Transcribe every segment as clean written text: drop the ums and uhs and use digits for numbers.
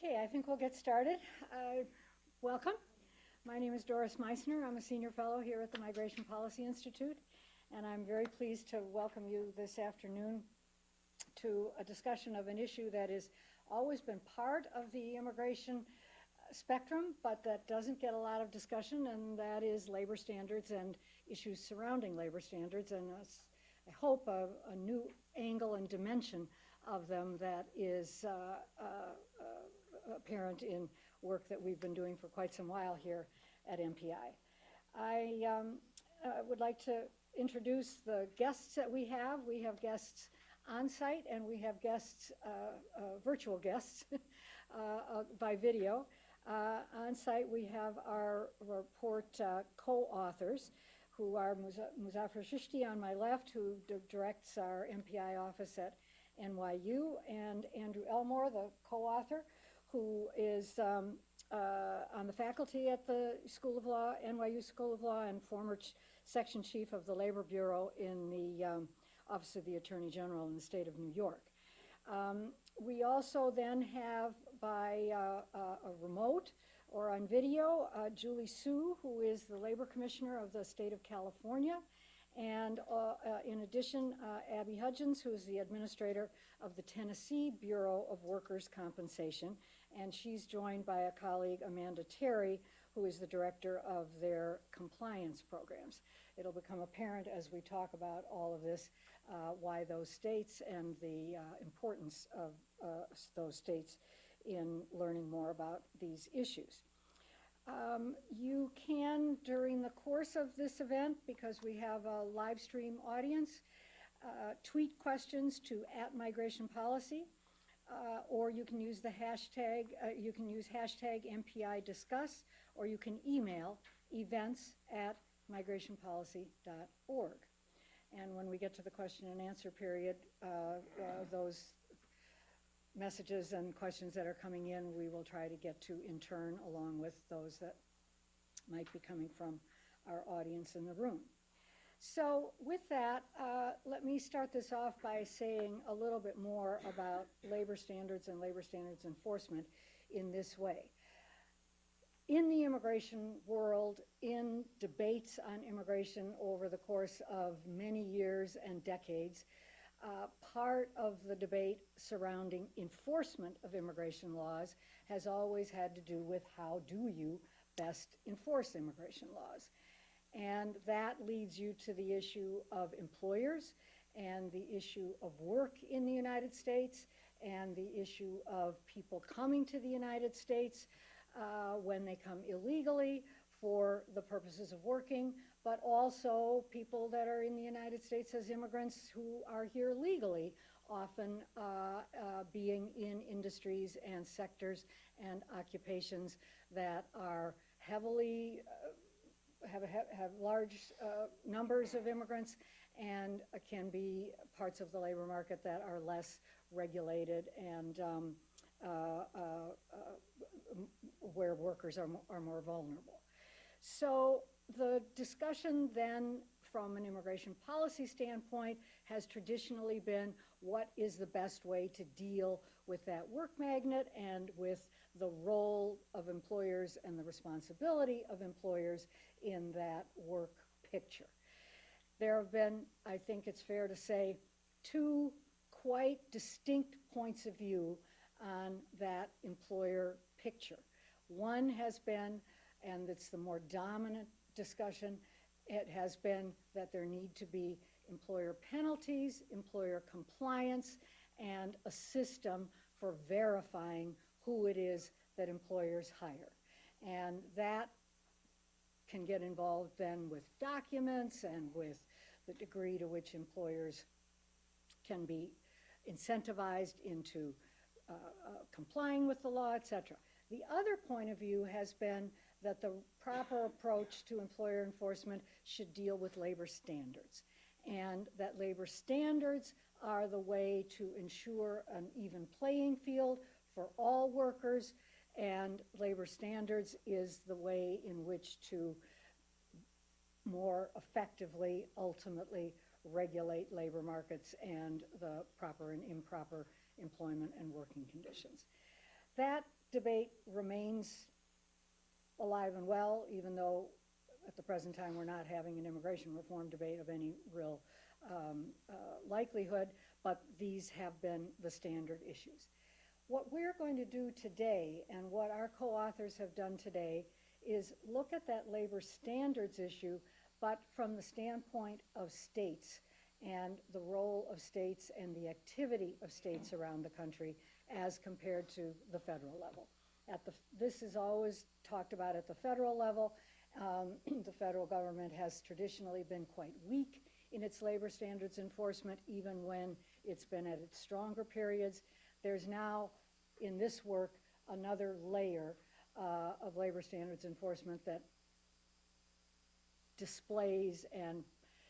Okay, I think we'll get started. Welcome. My name is Doris Meissner. I'm a senior fellow here at the Migration Policy Institute, and I'm very pleased to welcome you this afternoon to a discussion of an issue that has always been part of the immigration spectrum, but that doesn't get a lot of discussion, and that is labor standards and issues surrounding labor standards, and I hope a new angle and dimension of them that is apparent in work that we've been doing for quite some while here at MPI. I would like to introduce the guests that we have. We have guests on site and we have guests, virtual guests by video. On site we have our report co-authors, who are Muzaffar Shishti on my left, who directs our MPI office at NYU, and Andrew Elmore, the co-author, who is on the faculty at the School of Law, NYU School of Law, and former section chief of the Labor Bureau in the Office of the Attorney General in the state of New York. We also then have by a remote or on video, Julie Su, who is the Labor Commissioner of the state of California, and in addition, Abby Hudgens, who is the administrator of the Tennessee Bureau of Workers' Compensation, and she's joined by a colleague, Amanda Terry, who is the director of their compliance programs. It'll become apparent as we talk about all of this why those states and the importance of those states in learning more about these issues. You can, during the course of this event, because we have a live stream audience, tweet questions to @migrationpolicy, or you can use the hashtag, #MPIDiscuss, or you can email events@migrationpolicy.org. And when we get to the question and answer period, those messages and questions that are coming in, we will try to get to in turn, along with those that might be coming from our audience in the room. So with that, let me start this off by saying a little bit more about labor standards and labor standards enforcement in this way. In the immigration world, in debates on immigration over the course of many years and decades, part of the debate surrounding enforcement of immigration laws has always had to do with how do you best enforce immigration laws. And that leads you to the issue of employers and the issue of work in the United States and the issue of people coming to the United States when they come illegally for the purposes of working, but also people that are in the United States as immigrants who are here legally, often being in industries and sectors and occupations that are heavily, have large numbers of immigrants, and can be parts of the labor market that are less regulated and where workers are more vulnerable. So the discussion then from an immigration policy standpoint has traditionally been what is the best way to deal with that work magnet and with the role of employers and the responsibility of employers in that work picture. There have been, I think it's fair to say, two quite distinct points of view on that employer picture. One has been, and it's the more dominant discussion, it has been that there need to be employer penalties, employer compliance, and a system for verifying who it is that employers hire. And that can get involved then with documents and with the degree to which employers can be incentivized into complying with the law, etc. The other point of view has been that the proper approach to employer enforcement should deal with labor standards, and that labor standards are the way to ensure an even playing field for all workers, and labor standards is the way in which to more effectively, ultimately, regulate labor markets and the proper and improper employment and working conditions. That debate remains alive and well, even though at the present time we're not having an immigration reform debate of any real likelihood, but these have been the standard issues. What we're going to do today, and what our co-authors have done today, is look at that labor standards issue, but from the standpoint of states and the role of states and the activity of states around the country as compared to the federal level. This is always talked about at the federal level. The federal government has traditionally been quite weak in its labor standards enforcement, even when it's been at its stronger periods. There's now, in this work, another layer of labor standards enforcement that displays and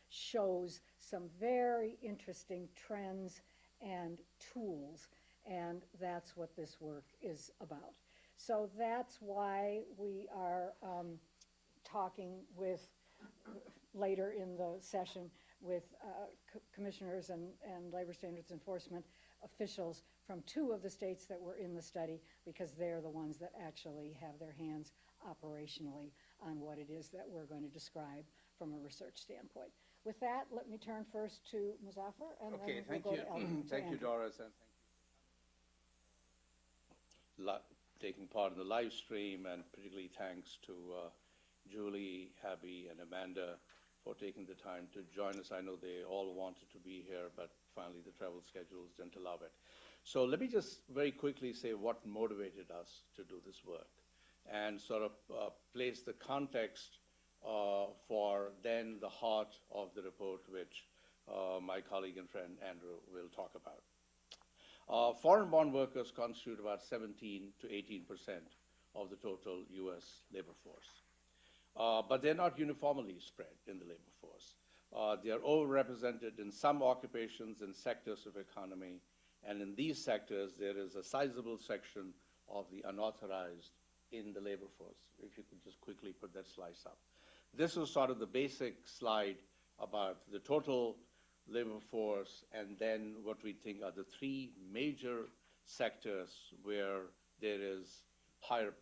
shows some very interesting trends and tools, and that's what this work is about. So that's why we are talking with, later in the session, with commissioners and labor standards enforcement officials from 2 of the states that were in the study, because they're the ones that actually have their hands operationally on what it is that we're going to describe from a research standpoint. With that, let me turn first to Muzaffar, and then we'll go to Ellen. Thank you, Doris, and thank you taking part in the live stream, and particularly thanks to Julie, Abby, and Amanda for taking the time to join us. I know they all wanted to be here, but finally the travel schedules didn't allow it. So let me just very quickly say what motivated us to do this work, and sort of place the context for then the heart of the report, which my colleague and friend Andrew will talk about. Foreign-born workers constitute about 17 to 18% of the total U.S. labor force. But they're not uniformly spread in the labor force. They are overrepresented in some occupations and sectors of economy, and in these sectors, there is a sizable section of the unauthorized in the labor force. If you could just quickly put that slice up. This was sort of the basic slide about the total labor force, and then what we think are the 3 major sectors where there is higher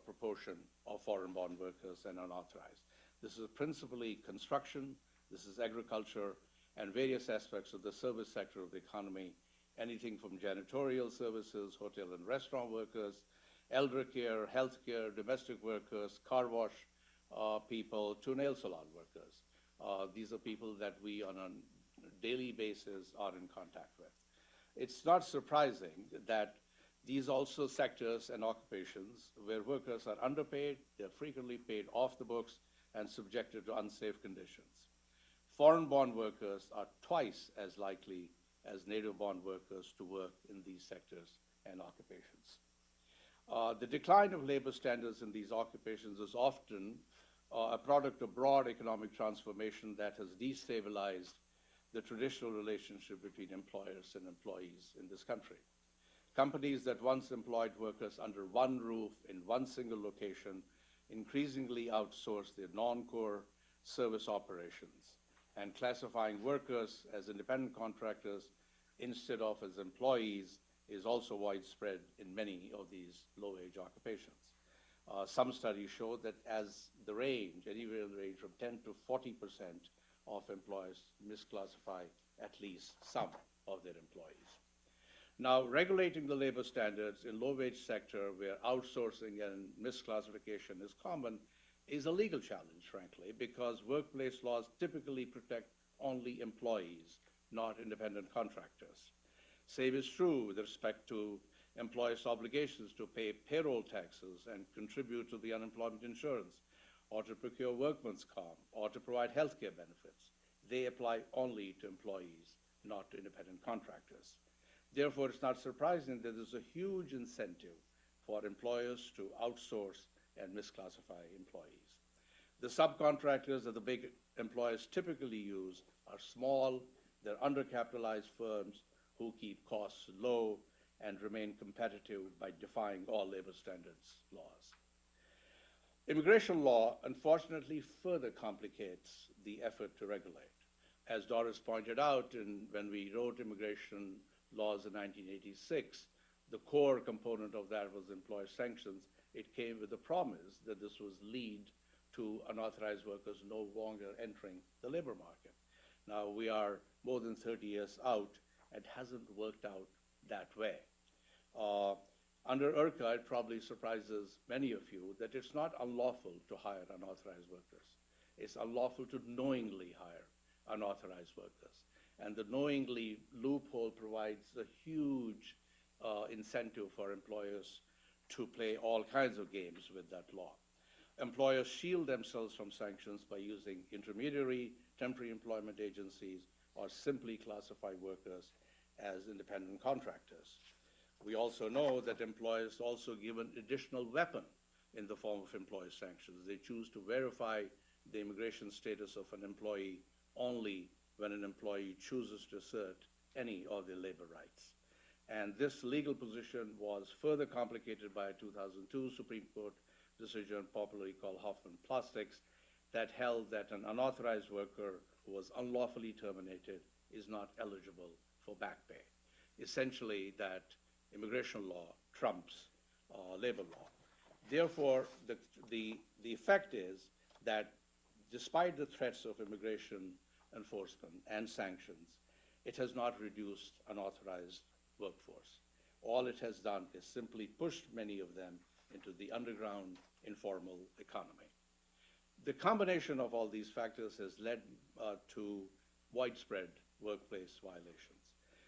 proportion of foreign-born workers and unauthorized. This is principally construction, this is agriculture, and various aspects of the service sector of the economy, anything from janitorial services, hotel and restaurant workers, elder care, healthcare, domestic workers, car wash people, to nail salon workers. These are people that we on a daily basis are in contact with. It's not surprising that these also sectors and occupations where workers are underpaid, they're frequently paid off the books and subjected to unsafe conditions. Foreign-born workers are twice as likely as native-born workers to work in these sectors and occupations. The decline of labor standards in these occupations is often a product of broad economic transformation that has destabilized the traditional relationship between employers and employees in this country. Companies that once employed workers under one roof in one single location increasingly outsource their non-core service operations, and classifying workers as independent contractors instead of as employees is also widespread in many of these low-wage occupations. Some studies show that as the range, anywhere in the range from 10 to 40% of employers misclassify at least some of their employees. Now, regulating the labor standards in low-wage sector where outsourcing and misclassification is common is a legal challenge, frankly, because workplace laws typically protect only employees, not independent contractors. Same is true with respect to employers' obligations to pay payroll taxes and contribute to the unemployment insurance, or to procure workman's comp, or to provide healthcare benefits. They apply only to employees, not to independent contractors. Therefore, it's not surprising that there's a huge incentive for employers to outsource and misclassify employees. The subcontractors that the big employers typically use are small, they're undercapitalized firms who keep costs low and remain competitive by defying all labor standards laws. Immigration law, unfortunately, further complicates the effort to regulate. As Doris pointed out, when we wrote immigration laws in 1986, the core component of that was employer sanctions. It came with the promise that this was lead to unauthorized workers no longer entering the labor market. Now, we are more than 30 years out, and hasn't worked out that way. Under IRCA, it probably surprises many of you that it's not unlawful to hire unauthorized workers. It's unlawful to knowingly hire unauthorized workers. And the knowingly loophole provides a huge incentive for employers to play all kinds of games with that law. Employers shield themselves from sanctions by using intermediary, temporary employment agencies, or simply classify workers as independent contractors. We also know that employers also give an additional weapon in the form of employer sanctions. They choose to verify the immigration status of an employee only when an employee chooses to assert any of their labor rights. And this legal position was further complicated by a 2002 Supreme Court decision, popularly called Hoffman Plastics, that held that an unauthorized worker who was unlawfully terminated is not eligible for back pay. Essentially, that immigration law trumps labor law. Therefore, the effect is that despite the threats of immigration enforcement and sanctions, it has not reduced unauthorized workforce. All it has done is simply pushed many of them into the underground informal economy. The combination of all these factors has led to widespread workplace violations.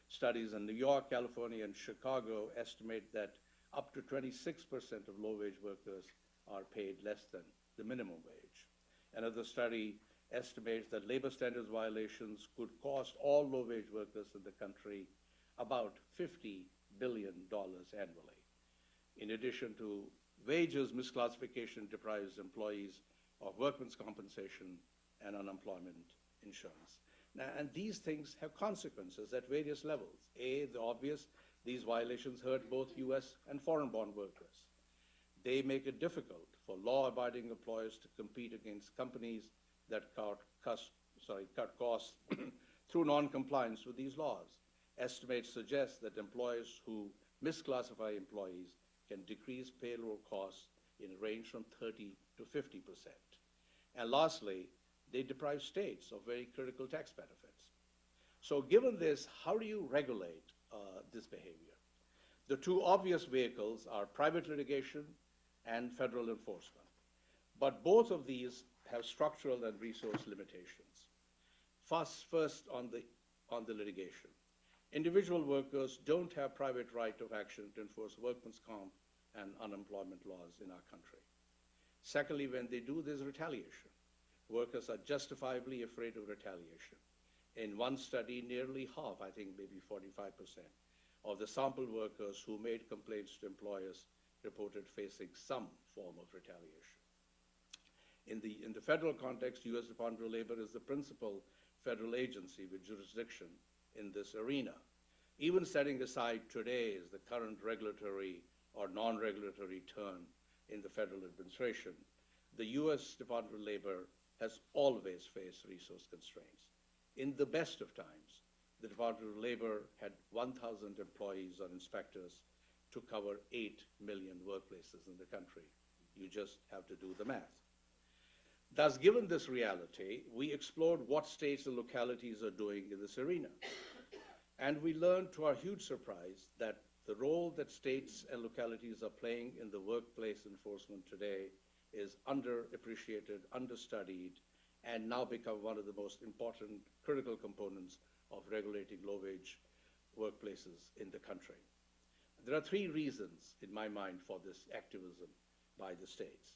Studies in New York, California, and Chicago estimate that up to 26% of low-wage workers are paid less than the minimum wage. Another study estimates that labor standards violations could cost all low-wage workers in the country about $50 billion annually. In addition to wages, misclassification deprives employees of workmen's compensation and unemployment insurance. Now, and these things have consequences at various levels. A, the obvious, these violations hurt both US and foreign-born workers. They make it difficult for law-abiding employers to compete against companies that cut costs through non-compliance with these laws. Estimates suggest that employers who misclassify employees can decrease payroll costs in a range from 30 to 50%. And lastly, they deprive states of very critical tax benefits. So given this, how do you regulate this behavior? The two obvious vehicles are private litigation and federal enforcement. But both of these have structural and resource limitations. First on the litigation. Individual workers don't have private right of action to enforce workman's comp and unemployment laws in our country. Secondly, when they do, there's retaliation. Workers are justifiably afraid of retaliation. In one study, nearly half, I think maybe 45%, of the sample workers who made complaints to employers reported facing some form of retaliation. In the federal context, U.S. Department of Labor is the principal federal agency with jurisdiction in this arena. Even setting aside today is the current regulatory or non-regulatory turn in the federal administration, the U.S. Department of Labor has always faced resource constraints. In the best of times, the Department of Labor had 1,000 employees or inspectors to cover 8 million workplaces in the country. You just have to do the math. Thus, given this reality, we explored what states and localities are doing in this arena. And we learned, to our huge surprise, that the role that states and localities are playing in the workplace enforcement today is underappreciated, understudied, and now become one of the most important critical components of regulating low-wage workplaces in the country. There are three reasons, in my mind, for this activism by the states.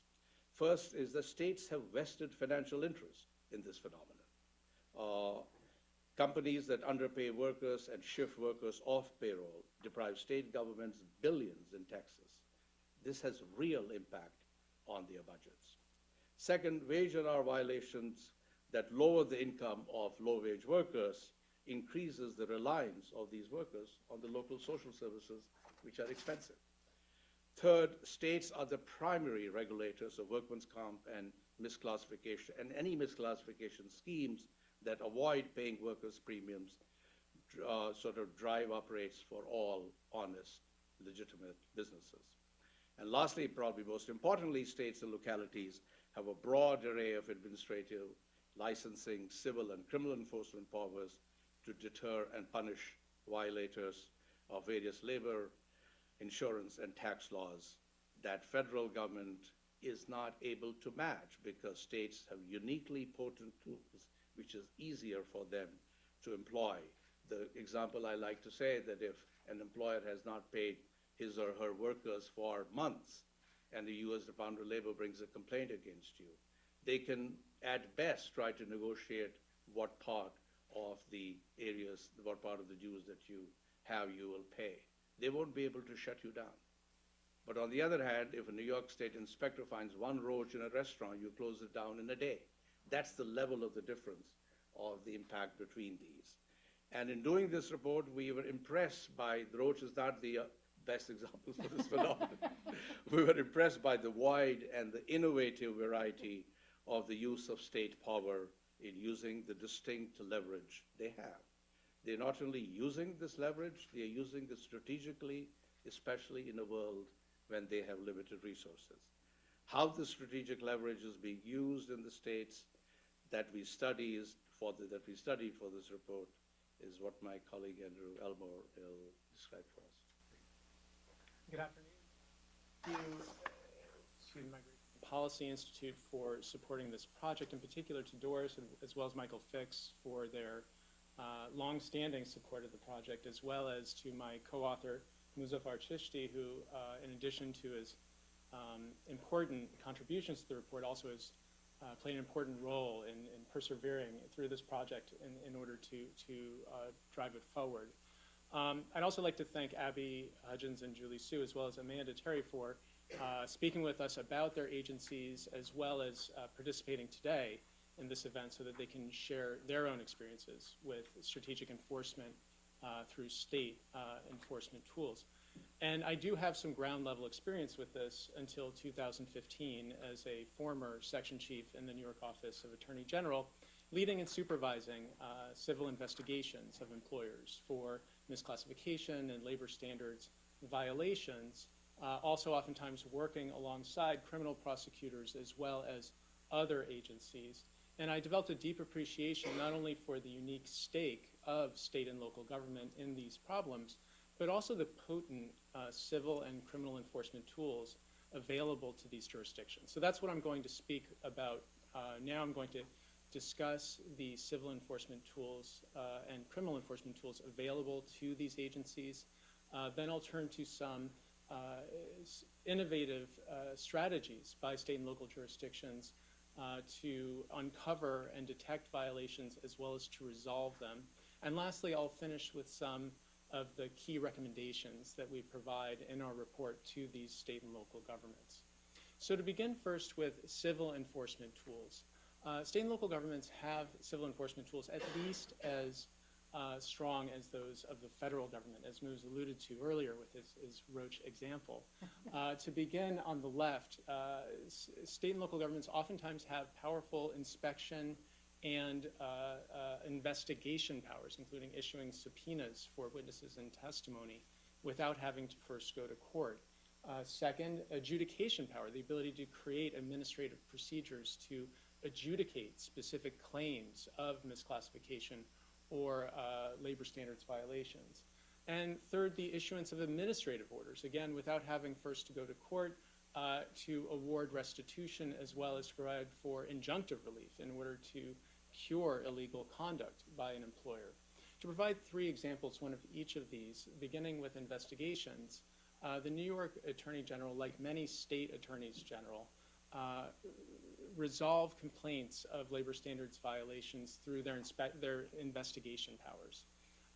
First is that states have vested financial interest in this phenomenon. Companies that underpay workers and shift workers off payroll deprive state governments billions in taxes. This has real impact on their budgets. Second, wage and hour violations that lower the income of low-wage workers increases the reliance of these workers on the local social services, which are expensive. Third, states are the primary regulators of workman's comp and misclassification, and any misclassification schemes that avoid paying workers' premiums sort of drive up rates for all honest legitimate businesses. And lastly, probably most importantly, states and localities have a broad array of administrative, licensing, civil, and criminal enforcement powers to deter and punish violators of various labor, insurance, and tax laws that federal government is not able to match because states have uniquely potent tools which is easier for them to employ. The example I like to say that if an employer has not paid his or her workers for months and the U.S. Department of Labor brings a complaint against you, they can at best try to negotiate what part of the areas, what part of the dues that you have you will pay. They won't be able to shut you down. But on the other hand, if a New York State inspector finds one roach in a restaurant, you close it down in a day. That's the level of the difference of the impact between these. And in doing this report, we were impressed by, the roach is not the best example for this phenomenon. We were impressed by the wide and the innovative variety of the use of state power in using the distinct leverage they have. They're not only using this leverage, they're using it strategically, especially in a world when they have limited resources. How the strategic leverage is being used in the states that we studied for this report is what my colleague Andrew Elmore will describe for us. Good afternoon. Thank you to Migration Policy Institute for supporting this project, in particular to Doris, as well as Michael Fix for their long-standing support of the project, as well as to my co-author, Muzaffar Chishti, who, in addition to his important contributions to the report, also has played an important role in persevering through this project in order to drive it forward. I'd also like to thank Abby Hudgens and Julie Sue, as well as Amanda Terry, for speaking with us about their agencies, as well as participating today in this event so that they can share their own experiences with strategic enforcement through state enforcement tools. And I do have some ground level experience with this until 2015 as a former section chief in the New York Office of Attorney General, leading and supervising civil investigations of employers for misclassification and labor standards violations, also oftentimes working alongside criminal prosecutors as well as other agencies. And I developed a deep appreciation not only for the unique stake of state and local government in these problems, but also the potent civil and criminal enforcement tools available to these jurisdictions. So that's what I'm going to speak about now. I'm going to discuss the civil enforcement tools and criminal enforcement tools available to these agencies. Then I'll turn to some innovative strategies by state and local jurisdictions to uncover and detect violations as well as to resolve them. And lastly, I'll finish with some of the key recommendations that we provide in our report to these state and local governments. So to begin first with civil enforcement tools. State and local governments have civil enforcement tools at least as strong as those of the federal government, as Moose alluded to earlier with his roach example. To begin on the left, state and local governments oftentimes have powerful inspection and investigation powers, including issuing subpoenas for witnesses and testimony without having to first go to court. Second, adjudication power, the ability to create administrative procedures to adjudicate specific claims of misclassification or labor standards violations. And third, the issuance of administrative orders, again, without having first to go to court, to award restitution as well as to provide for injunctive relief in order to cure illegal conduct by an employer. To provide three examples, one of each of these, beginning with investigations, the New York Attorney General, like many state attorneys general, resolve complaints of labor standards violations through their investigation powers.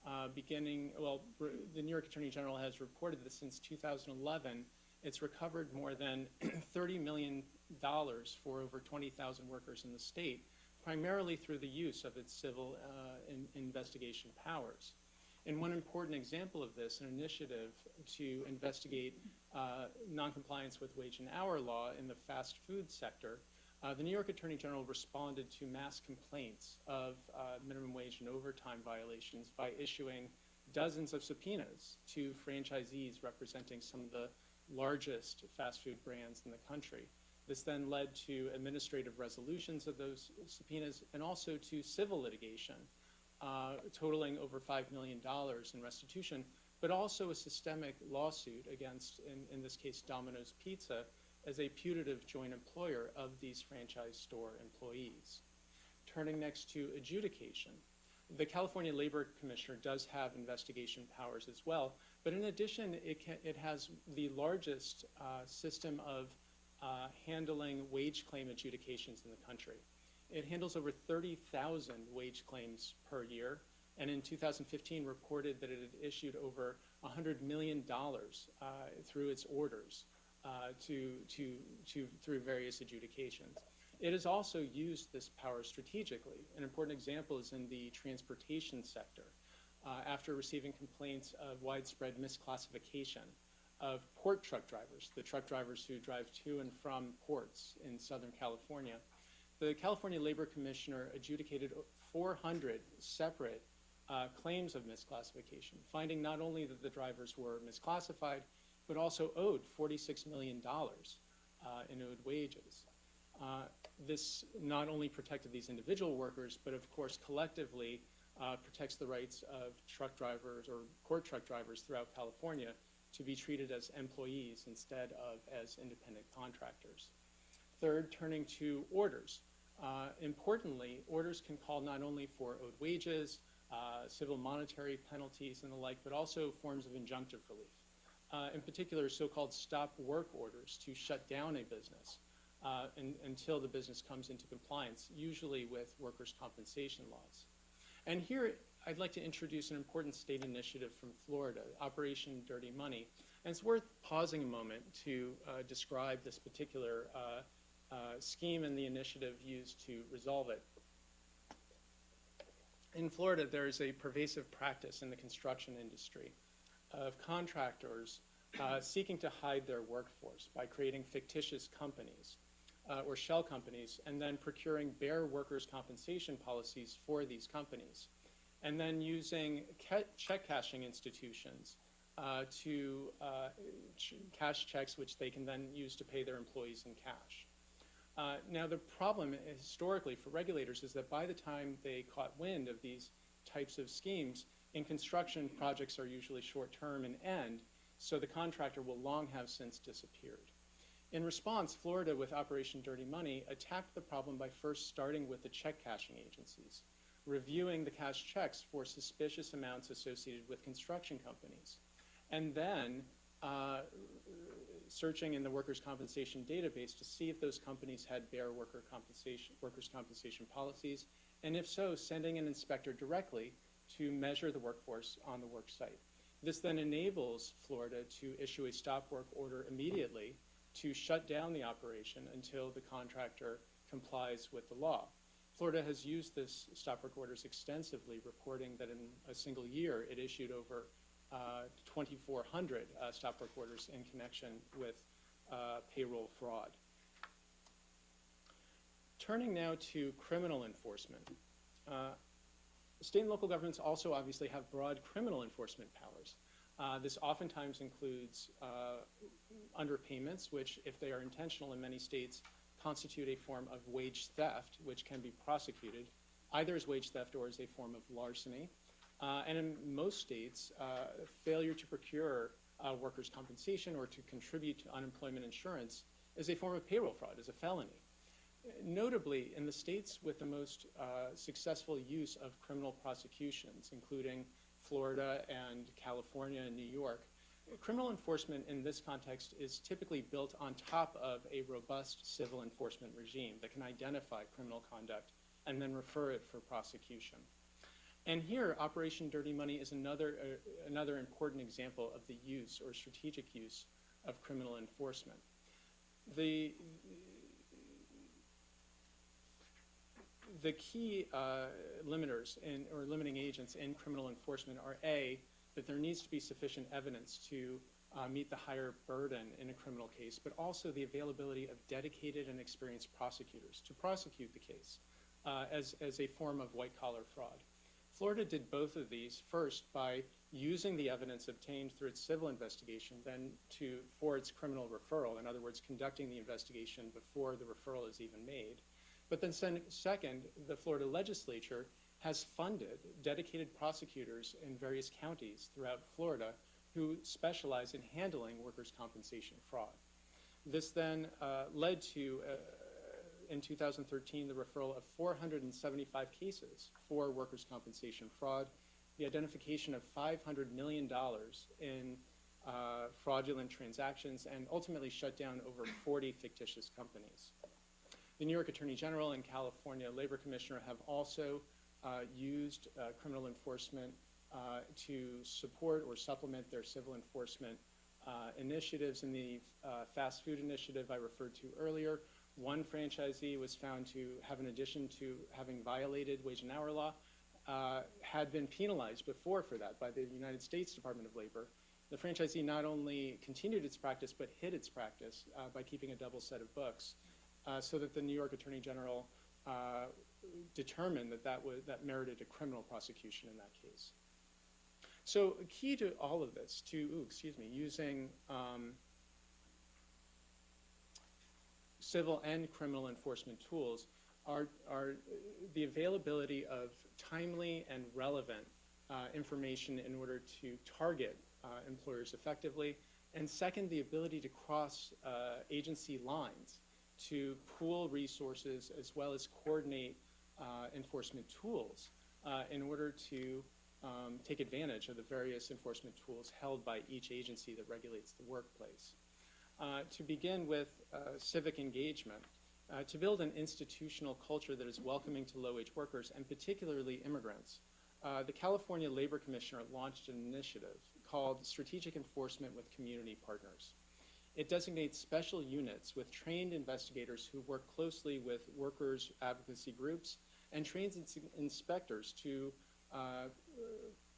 The New York Attorney General has reported that since 2011, it's recovered more than $30 million for over 20,000 workers in the state, primarily through the use of its civil investigation powers. And one important example of this, an initiative to investigate noncompliance with wage and hour law in the fast food sector, the New York Attorney General responded to mass complaints of minimum wage and overtime violations by issuing dozens of subpoenas to franchisees representing some of the largest fast food brands in the country. This then led to administrative resolutions of those subpoenas and also to civil litigation, totaling over $5 million in restitution, but also a systemic lawsuit against, in this case, Domino's Pizza, as a putative joint employer of these franchise store employees. Turning next to adjudication. The California Labor Commissioner does have investigation powers as well, but in addition, it has the largest system of handling wage claim adjudications in the country. It handles over 30,000 wage claims per year, and in 2015 reported that it had issued over $100 million through its orders through various adjudications. It has also used this power strategically. An important example is in the transportation sector. After receiving complaints of widespread misclassification of port truck drivers, the truck drivers who drive to and from ports in Southern California, the California Labor Commissioner adjudicated 400 separate claims of misclassification, finding not only that the drivers were misclassified, but also owed $46 million in owed wages. This not only protected these individual workers, but of course collectively protects the rights of truck drivers or port truck drivers throughout California to be treated as employees instead of as independent contractors. Third, turning to orders. Importantly, orders can call not only for owed wages, civil monetary penalties and the like, but also forms of injunctive relief. In particular, so-called stop work orders to shut down a business until the business comes into compliance, usually with workers' compensation laws. And here, I'd like to introduce an important state initiative from Florida, Operation Dirty Money. And it's worth pausing a moment to describe this particular scheme and the initiative used to resolve it. In Florida, there is a pervasive practice in the construction industry of contractors seeking to hide their workforce by creating fictitious companies or shell companies and then procuring bare workers' compensation policies for these companies, and then using check cashing institutions to cash checks which they can then use to pay their employees in cash. Now, the problem historically for regulators is that by the time they caught wind of these types of schemes, in construction, projects are usually short-term and end, so the contractor will long have since disappeared. In response, Florida, with Operation Dirty Money, attacked the problem by first starting with the check cashing agencies, reviewing the cash checks for suspicious amounts associated with construction companies, and then searching in the workers' compensation database to see if those companies had bare workers' compensation policies, and if so, sending an inspector directly to measure the workforce on the work site. This then enables Florida to issue a stop work order immediately to shut down the operation until the contractor complies with the law. Florida has used this stop work orders extensively, reporting that in a single year it issued over 2,400 stop work orders in connection with payroll fraud. Turning now to criminal enforcement. State and local governments also obviously have broad criminal enforcement powers. This oftentimes includes underpayments, which, if they are intentional in many states, constitute a form of wage theft, which can be prosecuted either as wage theft or as a form of larceny. And in most states, failure to procure workers' compensation or to contribute to unemployment insurance is a form of payroll fraud, is a felony. Notably, in the states with the most successful use of criminal prosecutions, including Florida and California and New York, criminal enforcement in this context is typically built on top of a robust civil enforcement regime that can identify criminal conduct and then refer it for prosecution. And here, Operation Dirty Money is another important example of the use or strategic use of criminal enforcement. The key limiters or limiting agents in criminal enforcement are A, that there needs to be sufficient evidence to meet the higher burden in a criminal case, but also the availability of dedicated and experienced prosecutors to prosecute the case as a form of white-collar fraud. Florida did both of these first by using the evidence obtained through its civil investigation, then for its criminal referral, in other words, conducting the investigation before the referral is even made. But then second, the Florida legislature has funded dedicated prosecutors in various counties throughout Florida who specialize in handling workers' compensation fraud. This then led to, in 2013, the referral of 475 cases for workers' compensation fraud, the identification of $500 million in fraudulent transactions, and ultimately shut down over 40 fictitious companies. The New York Attorney General and California Labor Commissioner have also used criminal enforcement to support or supplement their civil enforcement initiatives. In the fast food initiative I referred to earlier, one franchisee was found to have, in addition to having violated wage and hour law, had been penalized before for that by the United States Department of Labor. The franchisee not only continued its practice, but hid its practice by keeping a double set of books, so that the New York Attorney General determined that that merited a criminal prosecution in that case. So key to all of this, using civil and criminal enforcement tools are the availability of timely and relevant information in order to target employers effectively, and second, the ability to cross agency lines to pool resources as well as coordinate enforcement tools in order to take advantage of the various enforcement tools held by each agency that regulates the workplace. To begin with civic engagement, to build an institutional culture that is welcoming to low-wage workers, and particularly immigrants, the California Labor Commissioner launched an initiative called Strategic Enforcement with Community Partners. It designates special units with trained investigators who work closely with workers' advocacy groups and trains inspectors to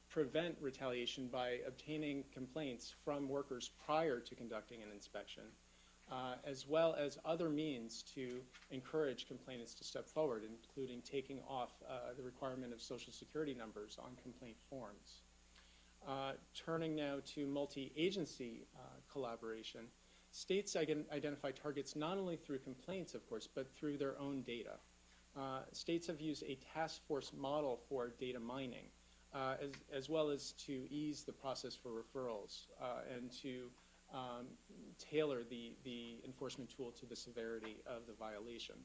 prevent retaliation by obtaining complaints from workers prior to conducting an inspection, as well as other means to encourage complainants to step forward, including taking off the requirement of Social Security numbers on complaint forms. Turning now to multi-agency collaboration, states identify targets not only through complaints, of course, but through their own data. States have used a task force model for data mining, as well as to ease the process for referrals and to tailor the enforcement tool to the severity of the violation.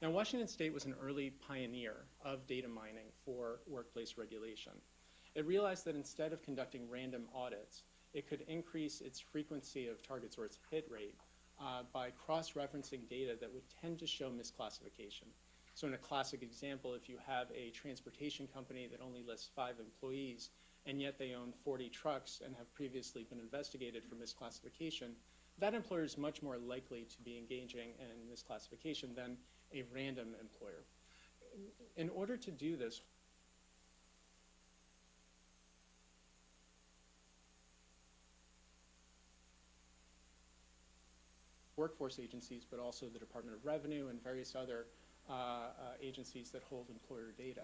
Now, Washington State was an early pioneer of data mining for workplace regulation. It realized that instead of conducting random audits, it could increase its frequency of targets, or its hit rate, by cross-referencing data that would tend to show misclassification. So in a classic example, if you have a transportation company that only lists 5 employees, and yet they own 40 trucks and have previously been investigated for misclassification, that employer is much more likely to be engaging in misclassification than a random employer. In order to do this, workforce agencies, but also the Department of Revenue and various other agencies that hold employer data,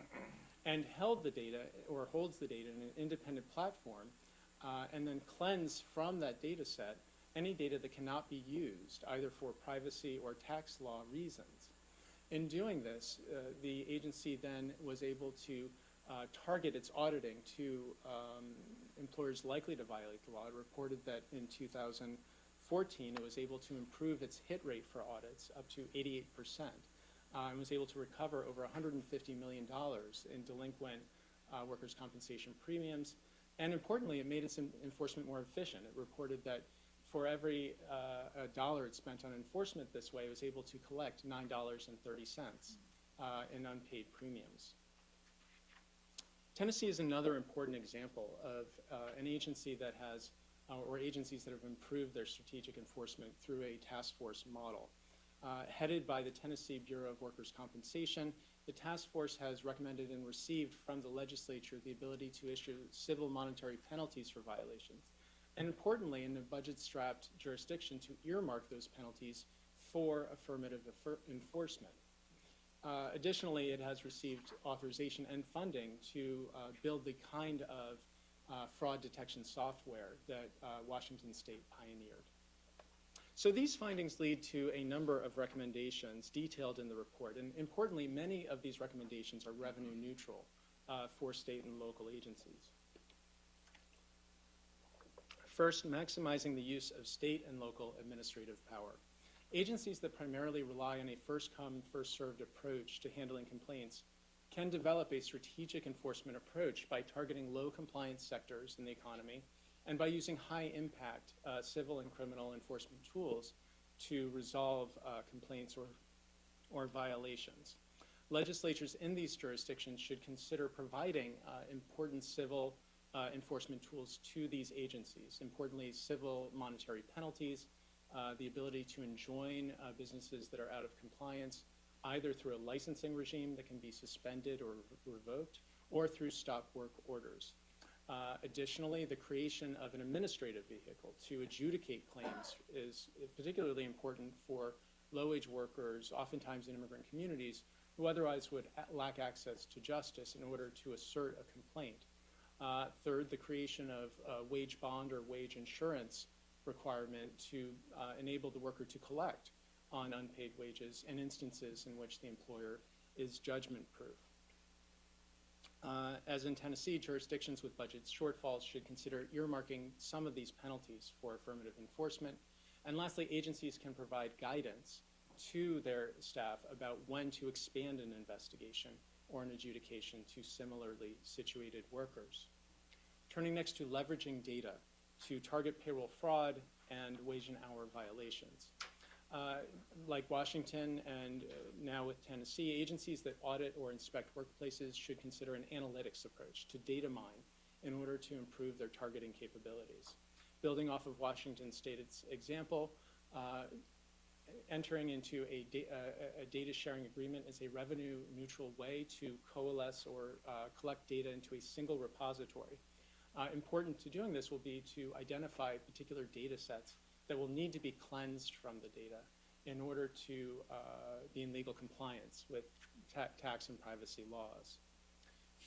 and held the data, or holds the data, in an independent platform, and then cleanse from that data set any data that cannot be used, either for privacy or tax law reasons. In doing this, the agency then was able to target its auditing to employers likely to violate the law. It reported that in 2014, it was able to improve its hit rate for audits up to 88%, and was able to recover over $150 million in delinquent workers' compensation premiums. And importantly, it made its enforcement more efficient. It reported that for every dollar it spent on enforcement this way, it was able to collect $9.30 in unpaid premiums. Tennessee is another important example of an agency that has, or agencies that have improved their strategic enforcement through a task force model. Headed by the Tennessee Bureau of Workers' Compensation, the task force has recommended and received from the legislature the ability to issue civil monetary penalties for violations, and importantly, in a budget-strapped jurisdiction, to earmark those penalties for affirmative enforcement. Additionally, it has received authorization and funding to build the kind of fraud detection software that Washington State pioneered. So these findings lead to a number of recommendations detailed in the report. And importantly, many of these recommendations are revenue neutral for state and local agencies. First, maximizing the use of state and local administrative power. Agencies that primarily rely on a first-come, first-served approach to handling complaints can develop a strategic enforcement approach by targeting low-compliance sectors in the economy and by using high-impact civil and criminal enforcement tools to resolve complaints or violations. Legislatures in these jurisdictions should consider providing important civil enforcement tools to these agencies. Importantly, civil monetary penalties, the ability to enjoin businesses that are out of compliance, either through a licensing regime that can be suspended or revoked, or through stop work orders. Additionally, the creation of an administrative vehicle to adjudicate claims is particularly important for low-wage workers, oftentimes in immigrant communities, who otherwise would lack access to justice in order to assert a complaint. Third, the creation of a wage bond or wage insurance requirement to enable the worker to collect on unpaid wages in instances in which the employer is judgment-proof. As in Tennessee, jurisdictions with budget shortfalls should consider earmarking some of these penalties for affirmative enforcement. And lastly, agencies can provide guidance to their staff about when to expand an investigation or an adjudication to similarly situated workers. Turning next to leveraging data to target payroll fraud and wage and hour violations. Like Washington and now with Tennessee, agencies that audit or inspect workplaces should consider an analytics approach to data mine in order to improve their targeting capabilities. Building off of Washington State's example, entering into a data sharing agreement is a revenue neutral way to coalesce or collect data into a single repository. Important to doing this will be to identify particular data sets that will need to be cleansed from the data in order to be in legal compliance with tax and privacy laws.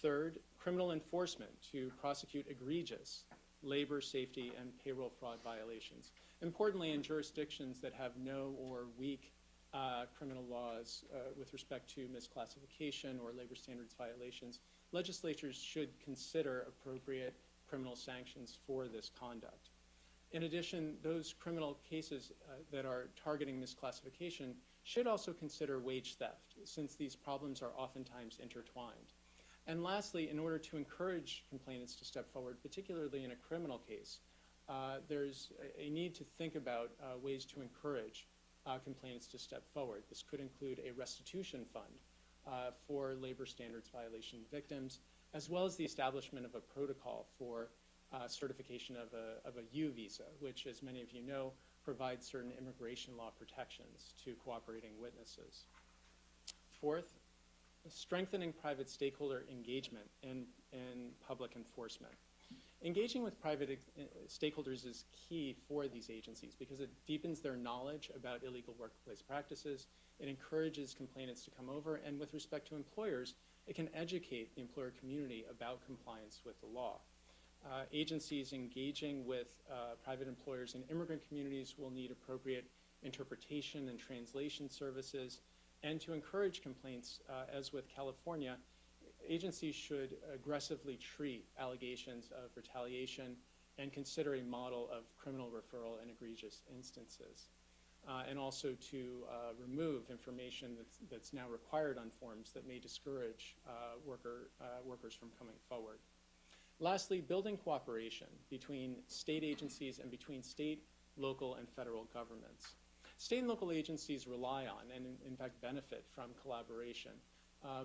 Third, criminal enforcement to prosecute egregious labor, safety, and payroll fraud violations. Importantly, in jurisdictions that have no or weak criminal laws with respect to misclassification or labor standards violations, legislatures should consider appropriate criminal sanctions for this conduct. In addition, those criminal cases that are targeting misclassification should also consider wage theft, since these problems are oftentimes intertwined. And lastly, in order to encourage complainants to step forward, particularly in a criminal case, there's a need to think about ways to encourage complainants to step forward. This could include a restitution fund for labor standards violation victims, as well as the establishment of a protocol for certification of a U visa, which, as many of you know, provides certain immigration law protections to cooperating witnesses. Fourth, strengthening private stakeholder engagement in public enforcement. Engaging with private stakeholders is key for these agencies because it deepens their knowledge about illegal workplace practices, it encourages complainants to come over, and with respect to employers, it can educate the employer community about compliance with the law. Agencies engaging with private employers in immigrant communities will need appropriate interpretation and translation services, and to encourage complaints, as with California, agencies should aggressively treat allegations of retaliation and consider a model of criminal referral in egregious instances, and also to remove information that's now required on forms that may discourage workers from coming forward. Lastly, building cooperation between state agencies and between state, local, and federal governments. State and local agencies rely on and in fact benefit from collaboration,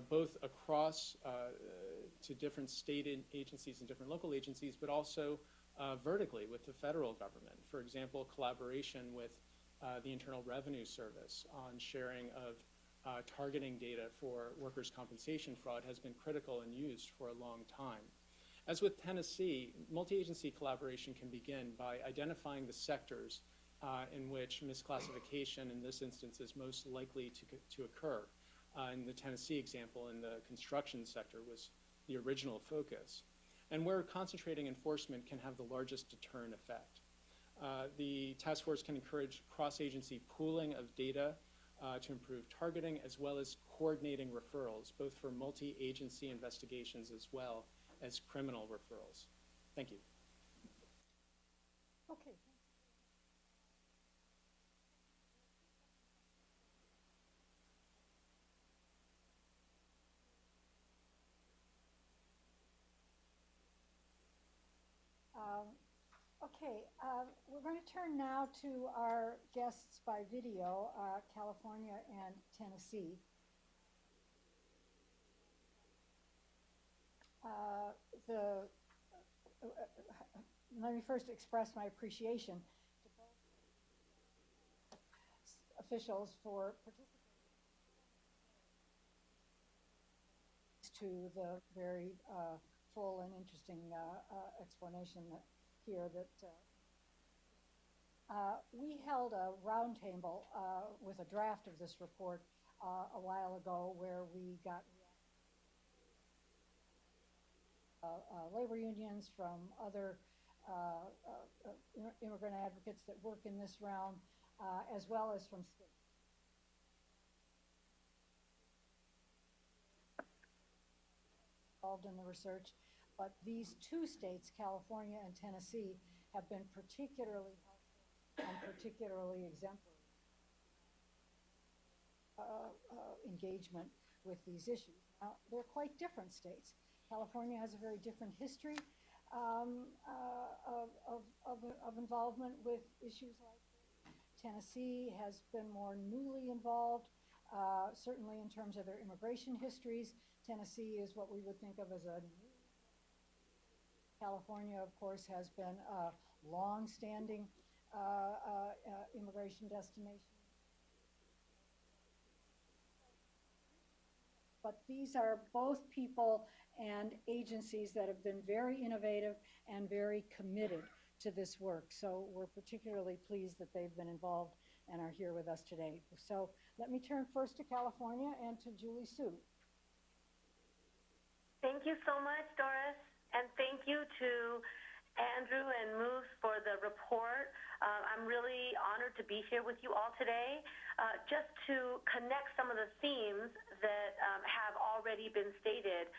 both across to different state agencies and different local agencies, but also vertically with the federal government. For example, collaboration with the Internal Revenue Service on sharing of targeting data for workers' compensation fraud has been critical and used for a long time. As with Tennessee, multi-agency collaboration can begin by identifying the sectors in which misclassification in this instance is most likely to occur. In the Tennessee example, in the construction sector was the original focus, and where concentrating enforcement can have the largest deterrent effect. The task force can encourage cross-agency pooling of data to improve targeting, as well as coordinating referrals, both for multi-agency investigations as well as criminal referrals. Thank you. Okay. We're going to turn now to our guests by video, California and Tennessee. Let me first express my appreciation to both officials for participating to the very full and interesting explanation here that we held a roundtable with a draft of this report a while ago, where we got labor unions from other immigrant advocates that work in this realm, as well as from states. Involved in the research, but these two states, California and Tennessee, have been particularly helpful and particularly exemplary engagement with these issues. Now, they're quite different states. California has a very different history of involvement with issues like this. Tennessee has been more newly involved, certainly in terms of their immigration histories. Tennessee is what we would think of as a new. California, of course, has been a long-standing immigration destination. But these are both people and agencies that have been very innovative and very committed to this work. So we're particularly pleased that they've been involved and are here with us today. So let me turn first to California and to Julie Sue. Thank you so much, Doris, and thank you to Andrew and Moose for the report. I'm really honored to be here with you all today, just to connect some of the themes that have already been stated.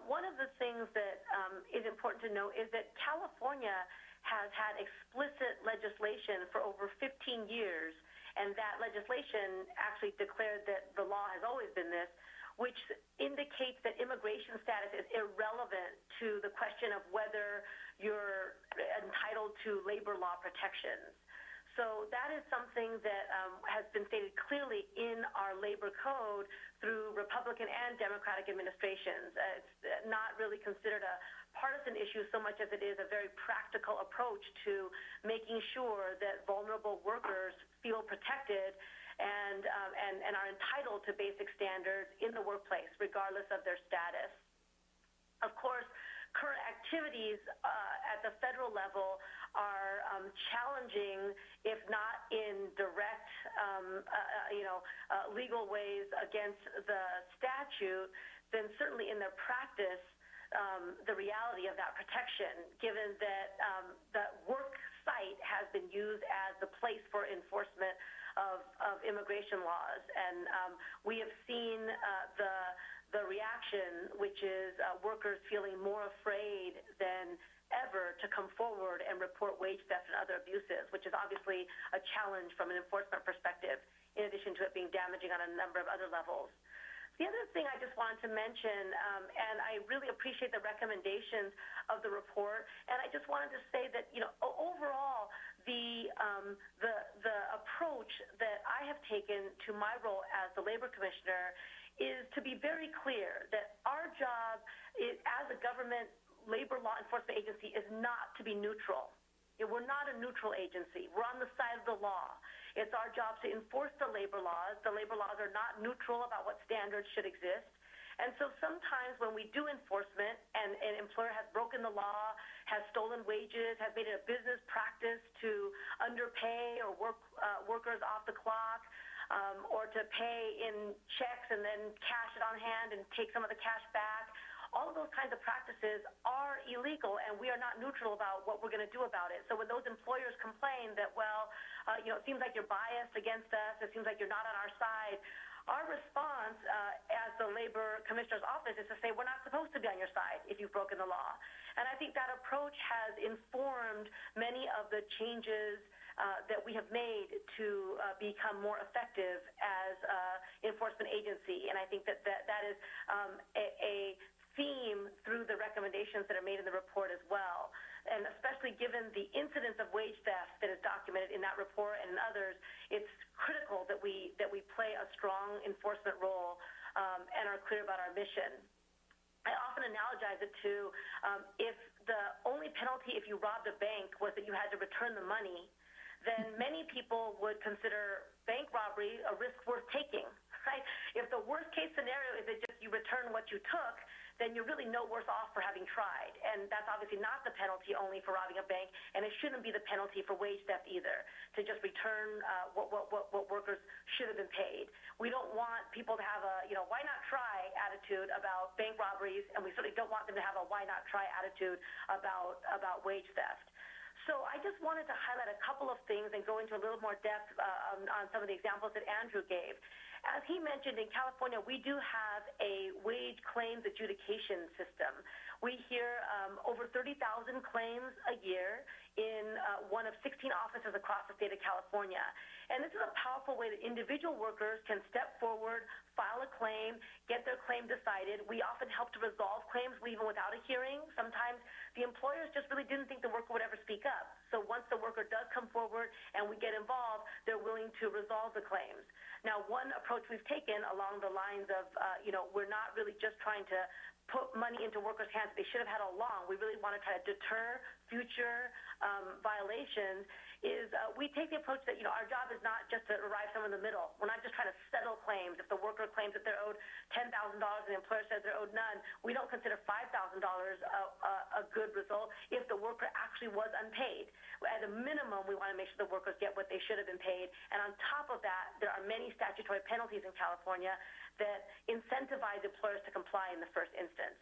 One of the things that is important to note is that California has had explicit legislation for over 15 years, and that legislation actually declared that the law has always been this, which indicates that immigration status is irrelevant to the question of whether you're entitled to labor law protections. So that is something that has been stated clearly in our labor code through Republican and Democratic administrations. It's not really considered a partisan issue so much as it is a very practical approach to making sure that vulnerable workers feel protected and are entitled to basic standards in the workplace, regardless of their status. Of course, current activities at the federal level are challenging, if not in direct, legal ways against the statute, then certainly in their practice, the reality of that protection, given that the work site has been used as the place for enforcement of immigration laws. And we have seen the reaction, which is workers feeling more afraid than ever to come forward and report wage theft and other abuses, which is obviously a challenge from an enforcement perspective, in addition to it being damaging on a number of other levels. The other thing I just wanted to mention, and I really appreciate the recommendations of the report, and I just wanted to say that, overall, the approach that I have taken to my role as the labor commissioner is to be very clear that our job as a government labor law enforcement agency is not to be neutral. We're not a neutral agency. We're on the side of the law. It's our job to enforce the labor laws. The labor laws are not neutral about what standards should exist. And so sometimes when we do enforcement and an employer has broken the law, has stolen wages, has made it a business practice to underpay or work workers off the clock, or to pay in checks and then cash it on hand and take some of the cash back. All of those kinds of practices are illegal, and we are not neutral about what we're going to do about it. So when those employers complain that, well, it seems like you're biased against us, it seems like you're not on our side, our response as the Labor Commissioner's Office is to say, we're not supposed to be on your side if you've broken the law. And I think that approach has informed many of the changes that we have made to become more effective as an enforcement agency. And I think that is a theme through the recommendations that are made in the report as well. And especially given the incidence of wage theft that is documented in that report and in others, it's critical that we play a strong enforcement role and are clear about our mission. I often analogize it to if the only penalty if you robbed a bank was that you had to return the money, then many people would consider bank robbery a risk worth taking, right? If the worst case scenario is that just you return what you took, then you're really no worse off for having tried. And that's obviously not the penalty only for robbing a bank, and it shouldn't be the penalty for wage theft either, to just return what workers should have been paid. We don't want people to have a, why not try attitude about bank robberies, and we certainly don't want them to have a why not try attitude about wage theft. So I just wanted to highlight a couple of things and go into a little more depth on some of the examples that Andrew gave. As he mentioned, in California, we do have a wage claims adjudication system. We hear over 30,000 claims a year in one of 16 offices across the state of California. And this is a powerful way that individual workers can step forward, file a claim, get their claim decided. We often help to resolve claims even without a hearing. Sometimes the employers just really didn't think the worker would ever speak up. So once the worker does come forward and we get involved, they're willing to resolve the claims. Now, one approach we've taken along the lines of, we're not really just trying to put money into workers' hands they should have had all along. We really want to try to deter future violations is we take the approach that, our job is not just to arrive somewhere in the middle. We're not just trying to settle claims. If the worker claims that they're owed $10,000 and the employer says they're owed none, we don't consider $5,000 a good result if the worker actually was unpaid. At a minimum, we want to make sure the workers get what they should have been paid. And on top of that, there are many statutory penalties in California that incentivize employers to comply in the first instance.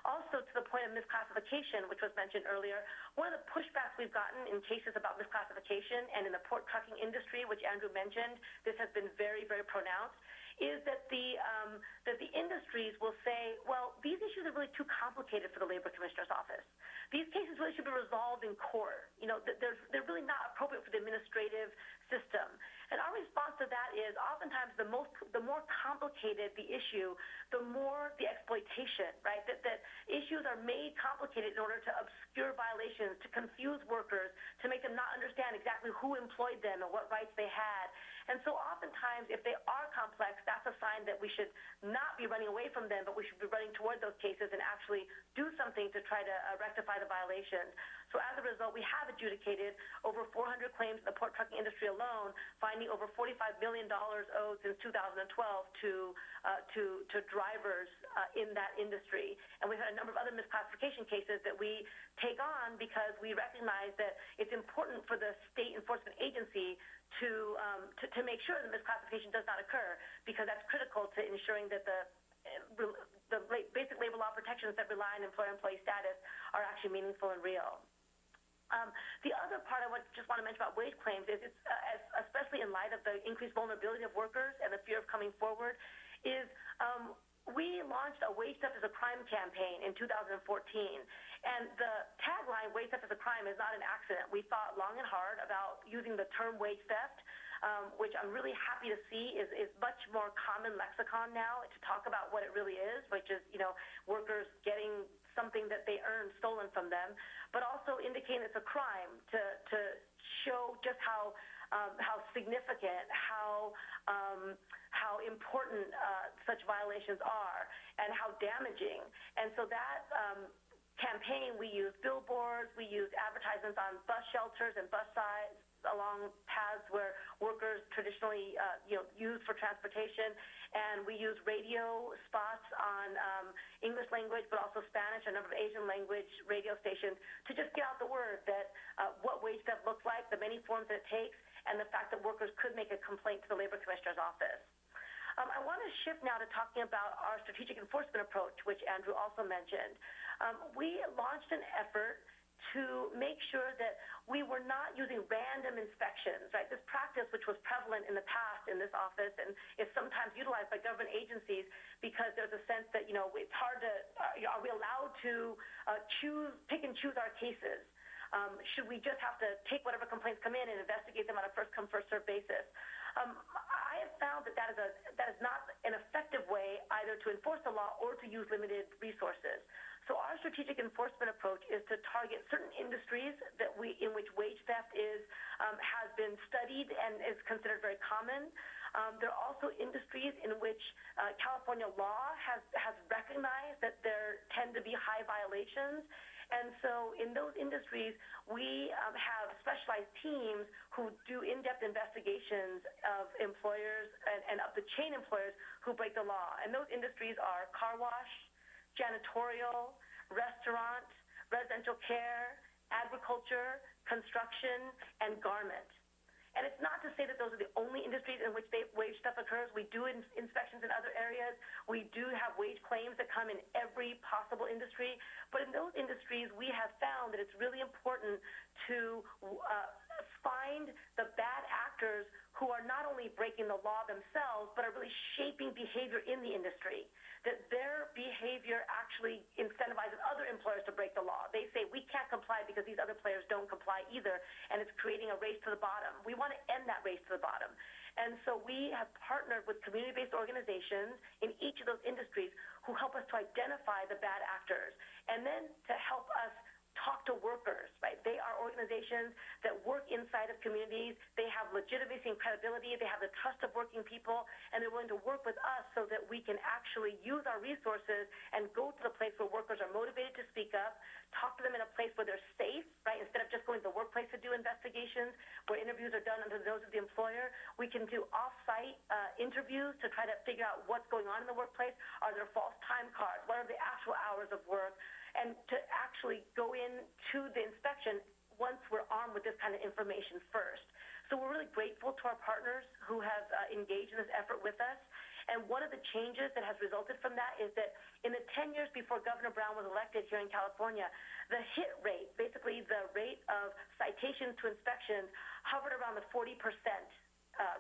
Also, to the point of misclassification, which was mentioned earlier, one of the pushbacks we've gotten in cases about misclassification and in the port trucking industry, which Andrew mentioned, this has been very, very pronounced, is that the industries will say, well, these issues are really too complicated for the Labor Commissioner's Office. These cases really should be resolved in court. They're really not appropriate for the administrative system. And our response to that is oftentimes the more complicated the issue, the more the exploitation, right? That issues are made complicated in order to obscure violations, to confuse workers, to make them not understand exactly who employed them and what rights they had. And so oftentimes, if they are complex, that's a sign that we should not be running away from them, but we should be running toward those cases and actually do something to try to rectify the violations. So as a result, we have adjudicated over 400 claims in the port trucking industry alone, finding over $45 million owed since 2012 to drivers in that industry. And we've had a number of other misclassification cases that we take on because we recognize that it's important for the state enforcement agency to make sure that misclassification does not occur, because that's critical to ensuring that the basic labor law protections that rely on employer-employee status are actually meaningful and real. The other part I just want to mention about wage claims is, especially in light of the increased vulnerability of workers and the fear of coming forward, is we launched a Wage Theft is a Crime campaign in 2014. And the tagline, Wage Theft is a Crime, is not an accident. We thought long and hard about using the term wage theft, which I'm really happy to see is much more common lexicon now to talk about what it really is, which is, workers getting something that they earned stolen from them, but also indicating it's a crime to show just how significant, how important such violations are, and how damaging. And so that campaign, we use billboards, we use advertisements on bus shelters and bus sides along paths where workers traditionally use for transportation, and we use radio spots on English language, but also Spanish, a number of Asian language radio stations to just get out the word that what wage theft looks like, the many forms that it takes, and the fact that workers could make a complaint to the Labor Commissioner's office. I want to shift now to talking about our strategic enforcement approach, which Andrew also mentioned. We launched an effort to make sure that we were not using random inspections, right? This practice, which was prevalent in the past in this office and is sometimes utilized by government agencies because there's a sense that, it's hard to, are we allowed to pick and choose our cases? Should we just have to take whatever complaints come in and investigate them on a first-come, first-served basis? I have found that that is not an effective way either to enforce the law or to use limited resources. So our strategic enforcement approach is to target certain industries in which wage theft has been studied and is considered very common. There are also industries in which California law has recognized that there tend to be high violations. And so in those industries, we have specialized teams who do in-depth investigations of employers and of the chain employers who break the law. And those industries are car wash, janitorial, restaurant, residential care, agriculture, construction, and garment. And it's not to say that those are the only industries in which wage theft occurs. We do inspections in other areas. We do have wage claims that come in every possible industry. But in those industries, we have found that it's really important to find the bad actors who are not only breaking the law themselves, but are really shaping behavior in the industry, that their behavior actually incentivizes other employers to break the law. They say, we can't comply because these other players don't comply either, and it's creating a race to the bottom. We want to end that race to the bottom. And so we have partnered with community-based organizations in each of those industries who help us to identify the bad actors and then to help us talk to workers, right? They are organizations that work inside of communities. They have legitimacy and credibility. They have the trust of working people, and they're willing to work with us so that we can actually use our resources and go to the place where workers are motivated to speak up, talk to them in a place where they're safe, right? Instead of just going to the workplace to do investigations, where interviews are done under the nose of the employer, we can do off-site interviews to try to figure out what's going on in the workplace. Are there false time cards? What are the actual hours of work? And to actually go into the inspection once we're armed with this kind of information first. So we're really grateful to our partners who have engaged in this effort with us. And one of the changes that has resulted from that is that in the 10 years before Governor Brown was elected here in California, the hit rate, basically the rate of citations to inspections, hovered around the 40%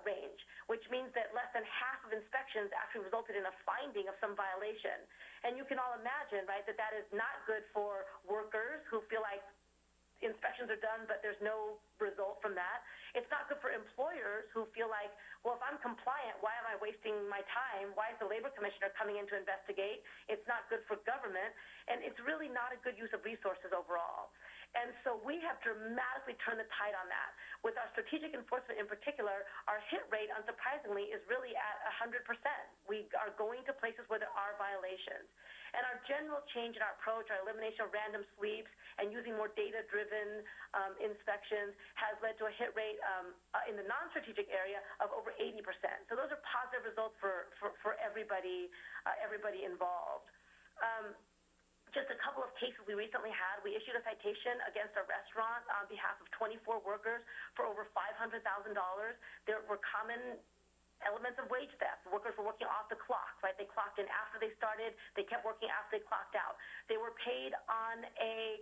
range, which means that less than half of inspections actually resulted in a finding of some violation. And you can all imagine, right, that is not good for workers who feel like inspections are done, but there's no result from that. It's not good for employers who feel like, well, if I'm compliant, why am I wasting my time? Why is the Labor Commissioner coming in to investigate? It's not good for government, and it's really not a good use of resources overall. And so we have dramatically turned the tide on that. With our strategic enforcement in particular, our hit rate, unsurprisingly, is really at 100%. We are going to places where there are violations. And our general change in our approach, our elimination of random sweeps and using more data-driven inspections has led to a hit rate in the non-strategic area of over 80%. So those are positive results for everybody involved. Just a couple of cases we recently had. We issued a citation against a restaurant on behalf of 24 workers for over $500,000. There were common elements of wage theft. Workers were working off the clock, right? They clocked in after they started. They kept working after they clocked out. They were paid on a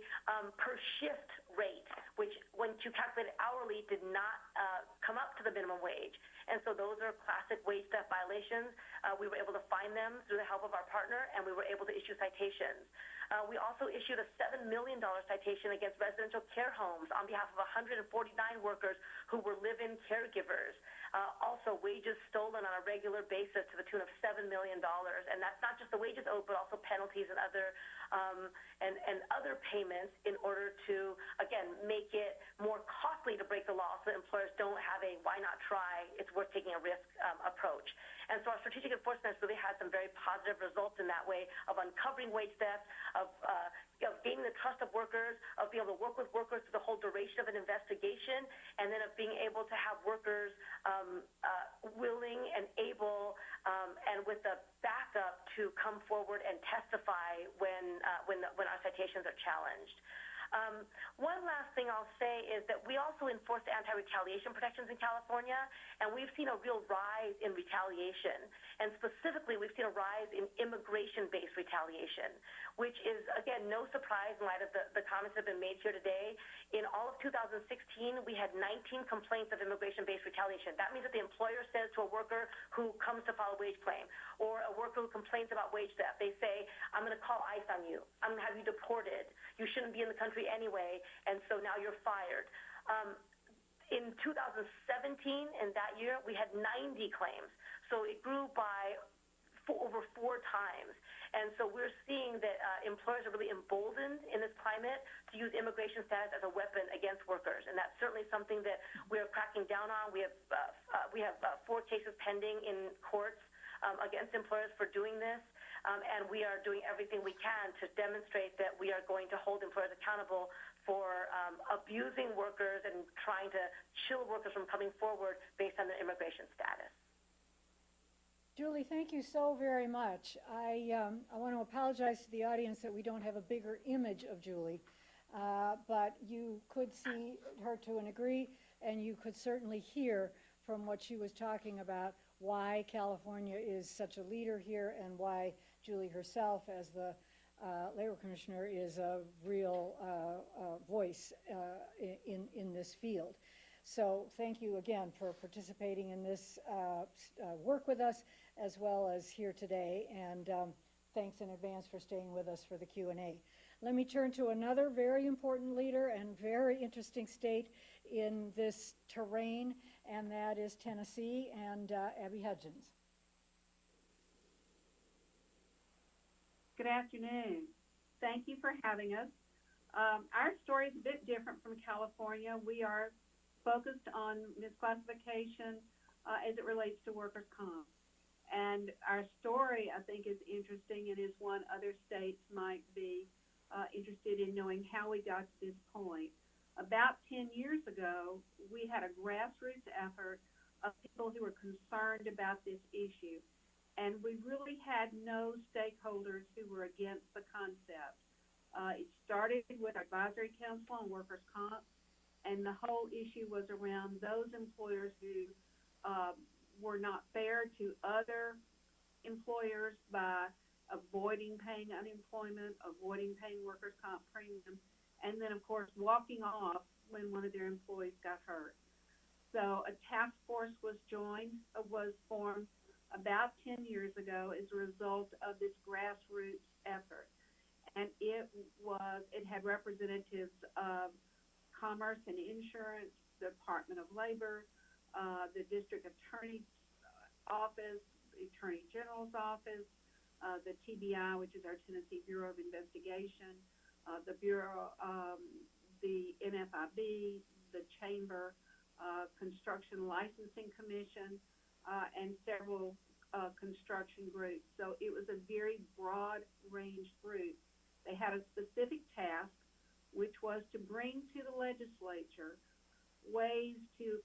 per shift rate, which when you calculate it hourly did not come up to the minimum wage. And so those are classic wage theft violations. We were able to find them through the help of our partner, and we were able to issue citations. We also issued a $7 million citation against residential care homes on behalf of 149 workers who were live-in caregivers. Also, wages stolen on a regular basis to the tune of $7 million. And that's not just the wages owed, but also penalties and other payments in order to, again, make it more costly to break the law so that employers don't have a why not try, it's worth taking a risk approach. And so our strategic enforcement has really had some very positive results in that way of uncovering wage theft, of gaining the trust of workers, of being able to work with workers through the whole duration of an investigation, and then of being able to have workers willing and able and with the backup to come forward and testify when our citations are challenged. One last thing I'll say is that we also enforce anti-retaliation protections in California, and we've seen a real rise in retaliation. And specifically, we've seen a rise in immigration-based retaliation, which is, again, no surprise in light of the comments that have been made here today. In all of 2016, we had 19 complaints of immigration-based retaliation. That means that the employer says to a worker who comes to file a wage claim, or a worker who complains about wage theft, they say, I'm going to call ICE on you. I'm going to have you deported. You shouldn't be in the country anyway, and so now you're fired. In 2017, in that year, we had 90 claims. So it grew by over 4 times. And so we're seeing that employers are really emboldened in this climate to use immigration status as a weapon against workers. And that's certainly something that we are cracking down on. We have 4 cases pending in courts against employers for doing this. And we are doing everything we can to demonstrate that we are going to hold employers accountable for abusing workers and trying to chill workers from coming forward based on their immigration status. Julie, thank you so very much. I want to apologize to the audience that we don't have a bigger image of Julie, but you could see her to a degree, and you could certainly hear from what she was talking about why California is such a leader here and why Julie herself, as the Labor Commissioner, is a real voice in this field. So thank you again for participating in this work with us, as well as here today, and thanks in advance for staying with us for the Q&A. Let me turn to another very important leader and very interesting state in this terrain, and that is Tennessee, and Abby Hudgens. Good afternoon. Thank you for having us. Our story is a bit different from California. We are focused on misclassification as it relates to workers' comp. And our story, I think, is interesting and is one other states might be interested in knowing how we got to this point. About 10 years ago, we had a grassroots effort of people who were concerned about this issue. And we really had no stakeholders who were against the concept. It started with our advisory council on workers' comp, and the whole issue was around those employers who were not fair to other employers by avoiding paying unemployment, avoiding paying workers' comp premium, and then, of course, walking off when one of their employees got hurt. So a task force was formed about 10 years ago as a result of this grassroots effort. And it had representatives of Commerce and Insurance, the Department of Labor, the District Attorney's Office, the Attorney General's Office, the TBI, which is our Tennessee Bureau of Investigation, the Bureau, the NFIB, the Chamber, Construction Licensing Commission, and several construction groups. So it was a very broad-range group. They had a specific task, which was to bring to the legislature ways to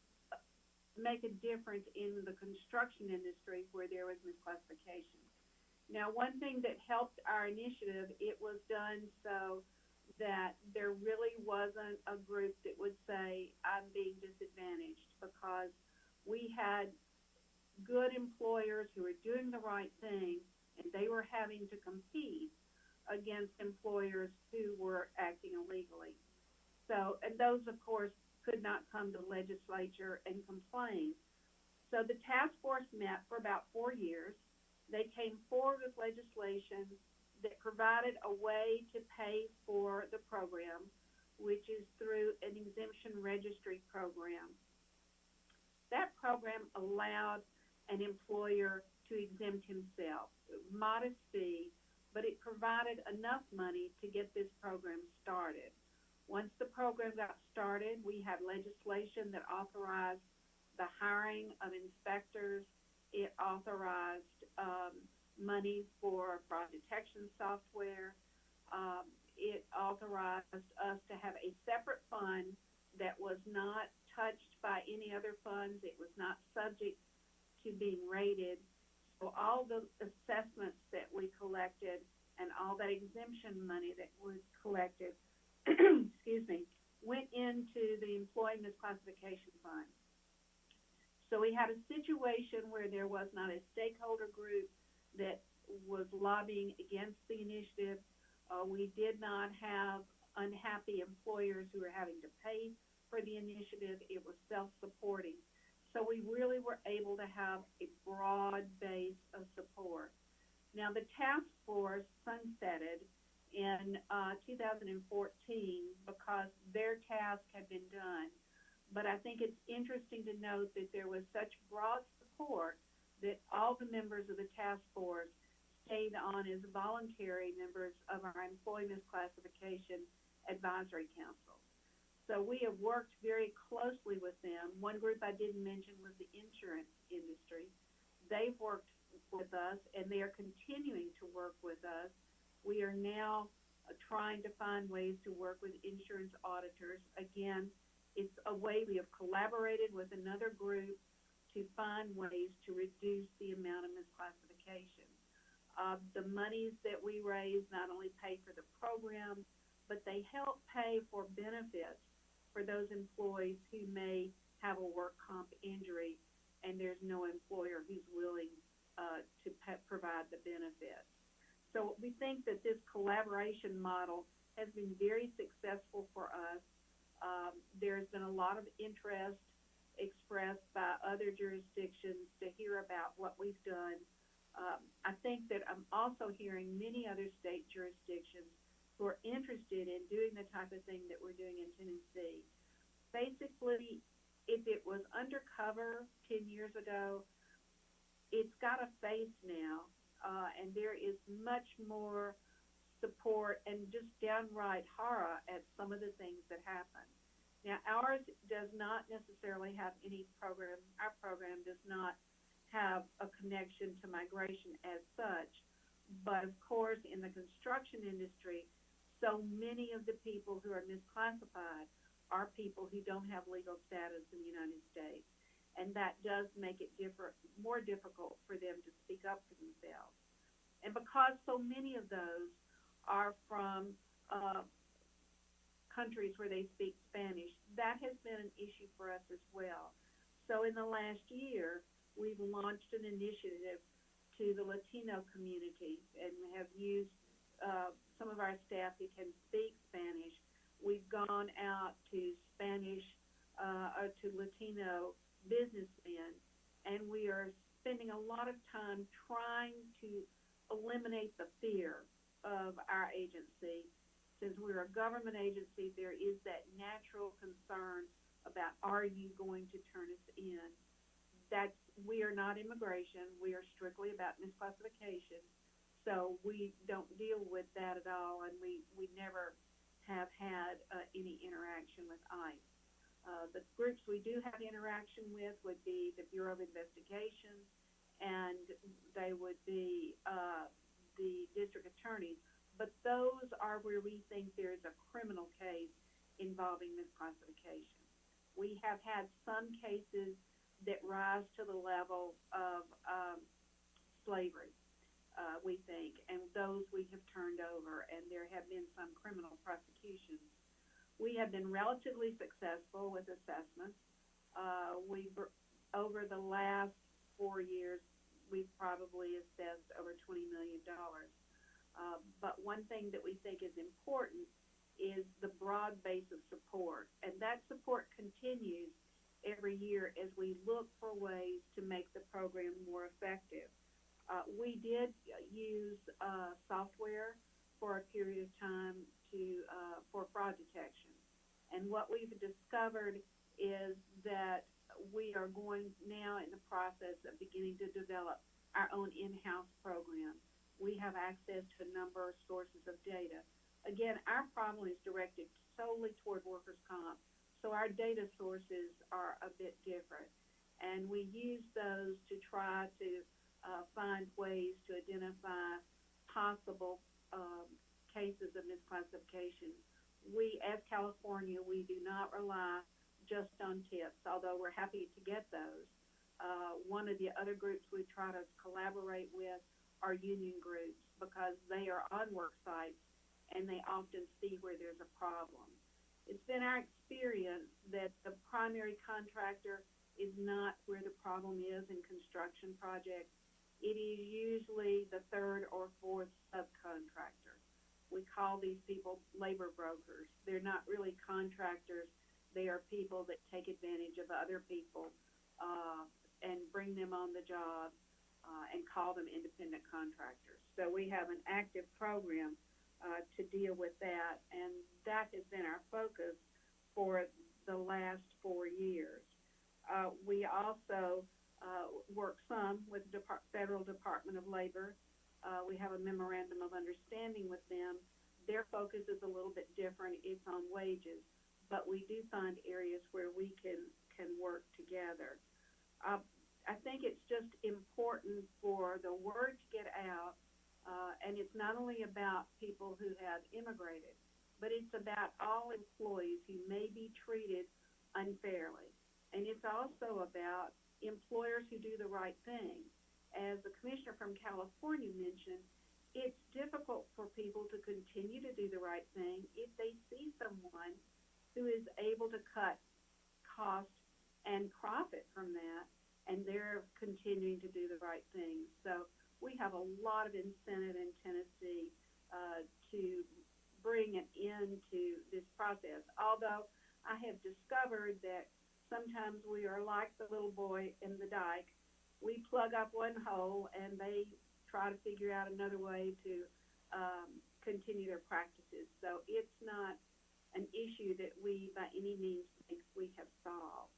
make a difference in the construction industry where there was misclassification. Now, one thing that helped our initiative, it was done so that there really wasn't a group that would say, I'm being disadvantaged, because we had good employers who were doing the right thing, and they were having to compete against employers who were acting illegally. So, and those, of course, could not come to the legislature and complain. So the task force met for about 4 years. They came forward with legislation that provided a way to pay for the program, which is through an exemption registry program. That program allowed an employer to exempt himself, modest fee, but it provided enough money to get this program started. Once the program got started, we had legislation that authorized the hiring of inspectors. It authorized money for fraud detection software. It authorized us to have a separate fund that was not touched by any other funds. It was not subject to being rated. So all the assessments that we collected and all that exemption money that was collected excuse me, went into the Employee Misclassification Fund. So we had a situation where there was not a stakeholder group that was lobbying against the initiative. We did not have unhappy employers who were having to pay for the initiative. It was self-supporting. So we really were able to have a broad base of support. Now, the task force sunsetted in 2014 because their task had been done. But I think it's interesting to note that there was such broad support that all the members of the task force stayed on as voluntary members of our Employee Misclassification Advisory Council. So we have worked very closely with them. One group I didn't mention was the insurance industry. They've worked with us, and they are continuing to work with us. We are now trying to find ways to work with insurance auditors. Again, it's a way we have collaborated with another group to find ways to reduce the amount of misclassification. The monies that we raise not only pay for the program, but they help pay for benefits for those employees who may have a work comp injury and there's no employer who's willing to provide the benefits. So we think that this collaboration model has been very successful for us. There's been a lot of interest expressed by other jurisdictions to hear about what we've done. I think that I'm also hearing many other state jurisdictions who are interested in doing the type of thing that we're doing in Tennessee. Basically, if it was undercover 10 years ago, it's got a face now, and there is much more support and just downright horror at some of the things that happen. Now, ours does not necessarily have any program. Our program does not have a connection to migration as such, but of course, in the construction industry, so many of the people who are misclassified are people who don't have legal status in the United States, and that does make it more difficult for them to speak up for themselves. And because so many of those are from countries where they speak Spanish, that has been an issue for us as well. So in the last year, we've launched an initiative to the Latino community and have used some of our staff who can speak Spanish. We've gone out to Spanish or to Latino businessmen, and we are spending a lot of time trying to eliminate the fear of our agency. Since we're a government agency, there is that natural concern about, are you going to turn us in? We are not immigration. We are strictly about misclassification. So we don't deal with that at all, and we never have had any interaction with ICE. The groups we do have interaction with would be the Bureau of Investigation, and they would be the district attorneys. But those are where we think there is a criminal case involving misclassification. We have had some cases that rise to the level of slavery, we think, and those we have turned over, and there have been some criminal prosecutions. We have been relatively successful with assessments. Over the last 4 years, we've probably assessed over $20 million. But one thing that we think is important is the broad base of support, and that support continues every year as we look for ways to make the program more effective. We did use software for a period of time for fraud detection, and what we've discovered is that we are going now in the process of beginning to develop our own in-house program. We have access to a number of sources of data. Again, our problem is directed solely toward workers' comp, so our data sources are a bit different. And we use those to try to find ways to identify possible cases of misclassification. We, as California, we do not rely just on tips, although we're happy to get those. One of the other groups we try to collaborate with are union groups, because they are on work sites and they often see where there's a problem. It's been our experience that the primary contractor is not where the problem is in construction projects. It is usually the third or fourth subcontractor. We call these people labor brokers. They're not really contractors. They are people that take advantage of other people and bring them on the job and call them independent contractors. So we have an active program to deal with that, and that has been our focus for the last 4 years. We also work some with the Federal Department of Labor. We have a memorandum of understanding with them. Their focus is a little bit different. It's on wages, but we do find areas where we can work together. I think it's just important for the word to get out, and it's not only about people who have immigrated, but it's about all employees who may be treated unfairly. And it's also about employers who do the right thing. As the commissioner from California mentioned, it's difficult for people to continue to do the right thing if they see someone who is able to cut cost and profit from that, and they're continuing to do the right thing. So we have a lot of incentive in Tennessee to bring it into this process. Although I have discovered that sometimes we are like the little boy in the dike. We plug up one hole and they try to figure out another way to continue their practices. So it's not an issue that we by any means think we have solved.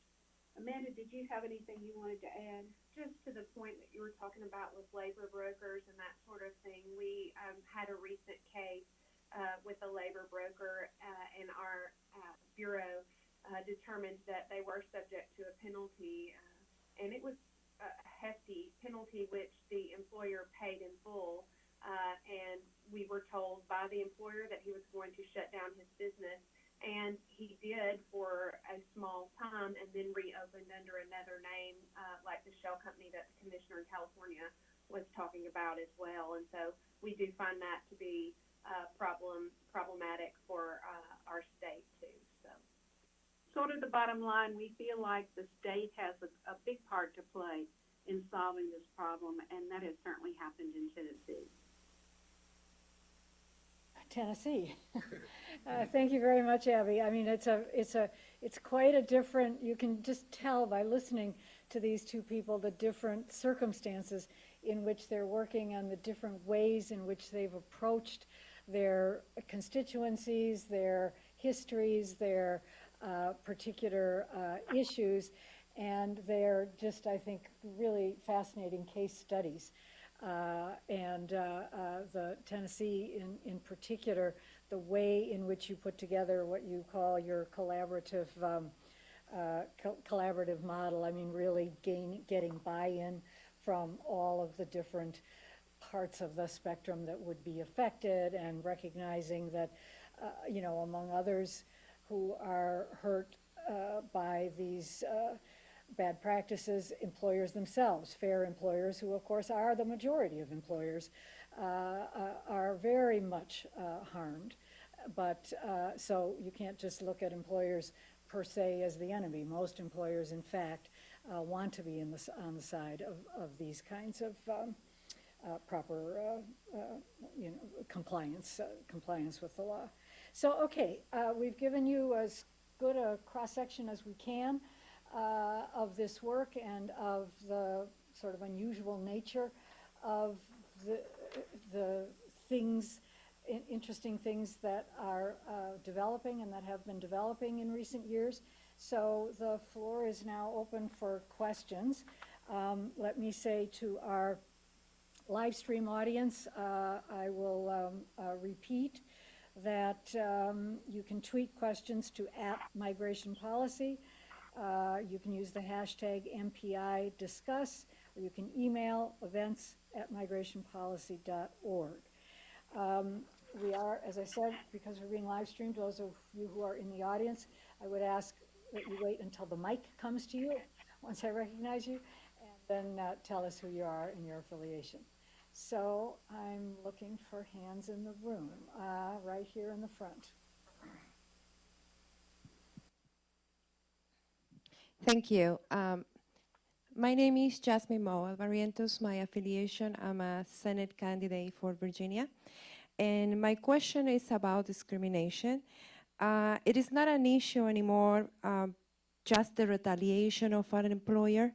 Amanda, did you have anything you wanted to add? Just to the point that you were talking about with labor brokers and that sort of thing, we had a recent case with a labor broker, and our bureau determined that they were subject to a penalty, and it was a hefty penalty which the employer paid in full, and we were told by the employer that he was going to shut down his business, and he did for a small time and then reopened under another name, like the shell company that the commissioner in California was talking about as well. And so we do find that to be problematic for our state too. So Sort of the bottom line, we feel like the state has a big part to play in solving this problem, and that has certainly happened in Tennessee. Tennessee. Thank you very much, Abby. I mean, it's quite a different, you can just tell by listening to these two people the different circumstances in which they're working and the different ways in which they've approached their constituencies, their histories, their particular issues, and they're just, I think, really fascinating case studies. The Tennessee in particular, the way in which you put together what you call your collaborative model, I mean, really getting buy-in from all of the different parts of the spectrum that would be affected, and recognizing that, among others who are hurt by these bad practices, employers themselves, fair employers, who of course are the majority of employers, are very much harmed. But so you can't just look at employers per se as the enemy. Most employers, in fact, want to be on the side of these kinds of proper compliance with the law. So, okay, we've given you as good a cross-section as we can of this work and of the sort of unusual nature of the things, interesting things that are developing and that have been developing in recent years. So the floor is now open for questions. Let me say to our live stream audience, I will repeat that you can tweet questions to @migrationpolicy. You can use the hashtag MPI discuss, or you can email events@migrationpolicy.org. We are, as I said, because we're being live streamed, those of you who are in the audience, I would ask that you wait until the mic comes to you once I recognize you, and then tell us who you are and your affiliation. So I'm looking for hands in the room, right here in the front. Thank you. My name is Jasmine Moa Barrientos. My affiliation, I'm a Senate candidate for Virginia. And my question is about discrimination. It is not an issue anymore, just the retaliation of an employer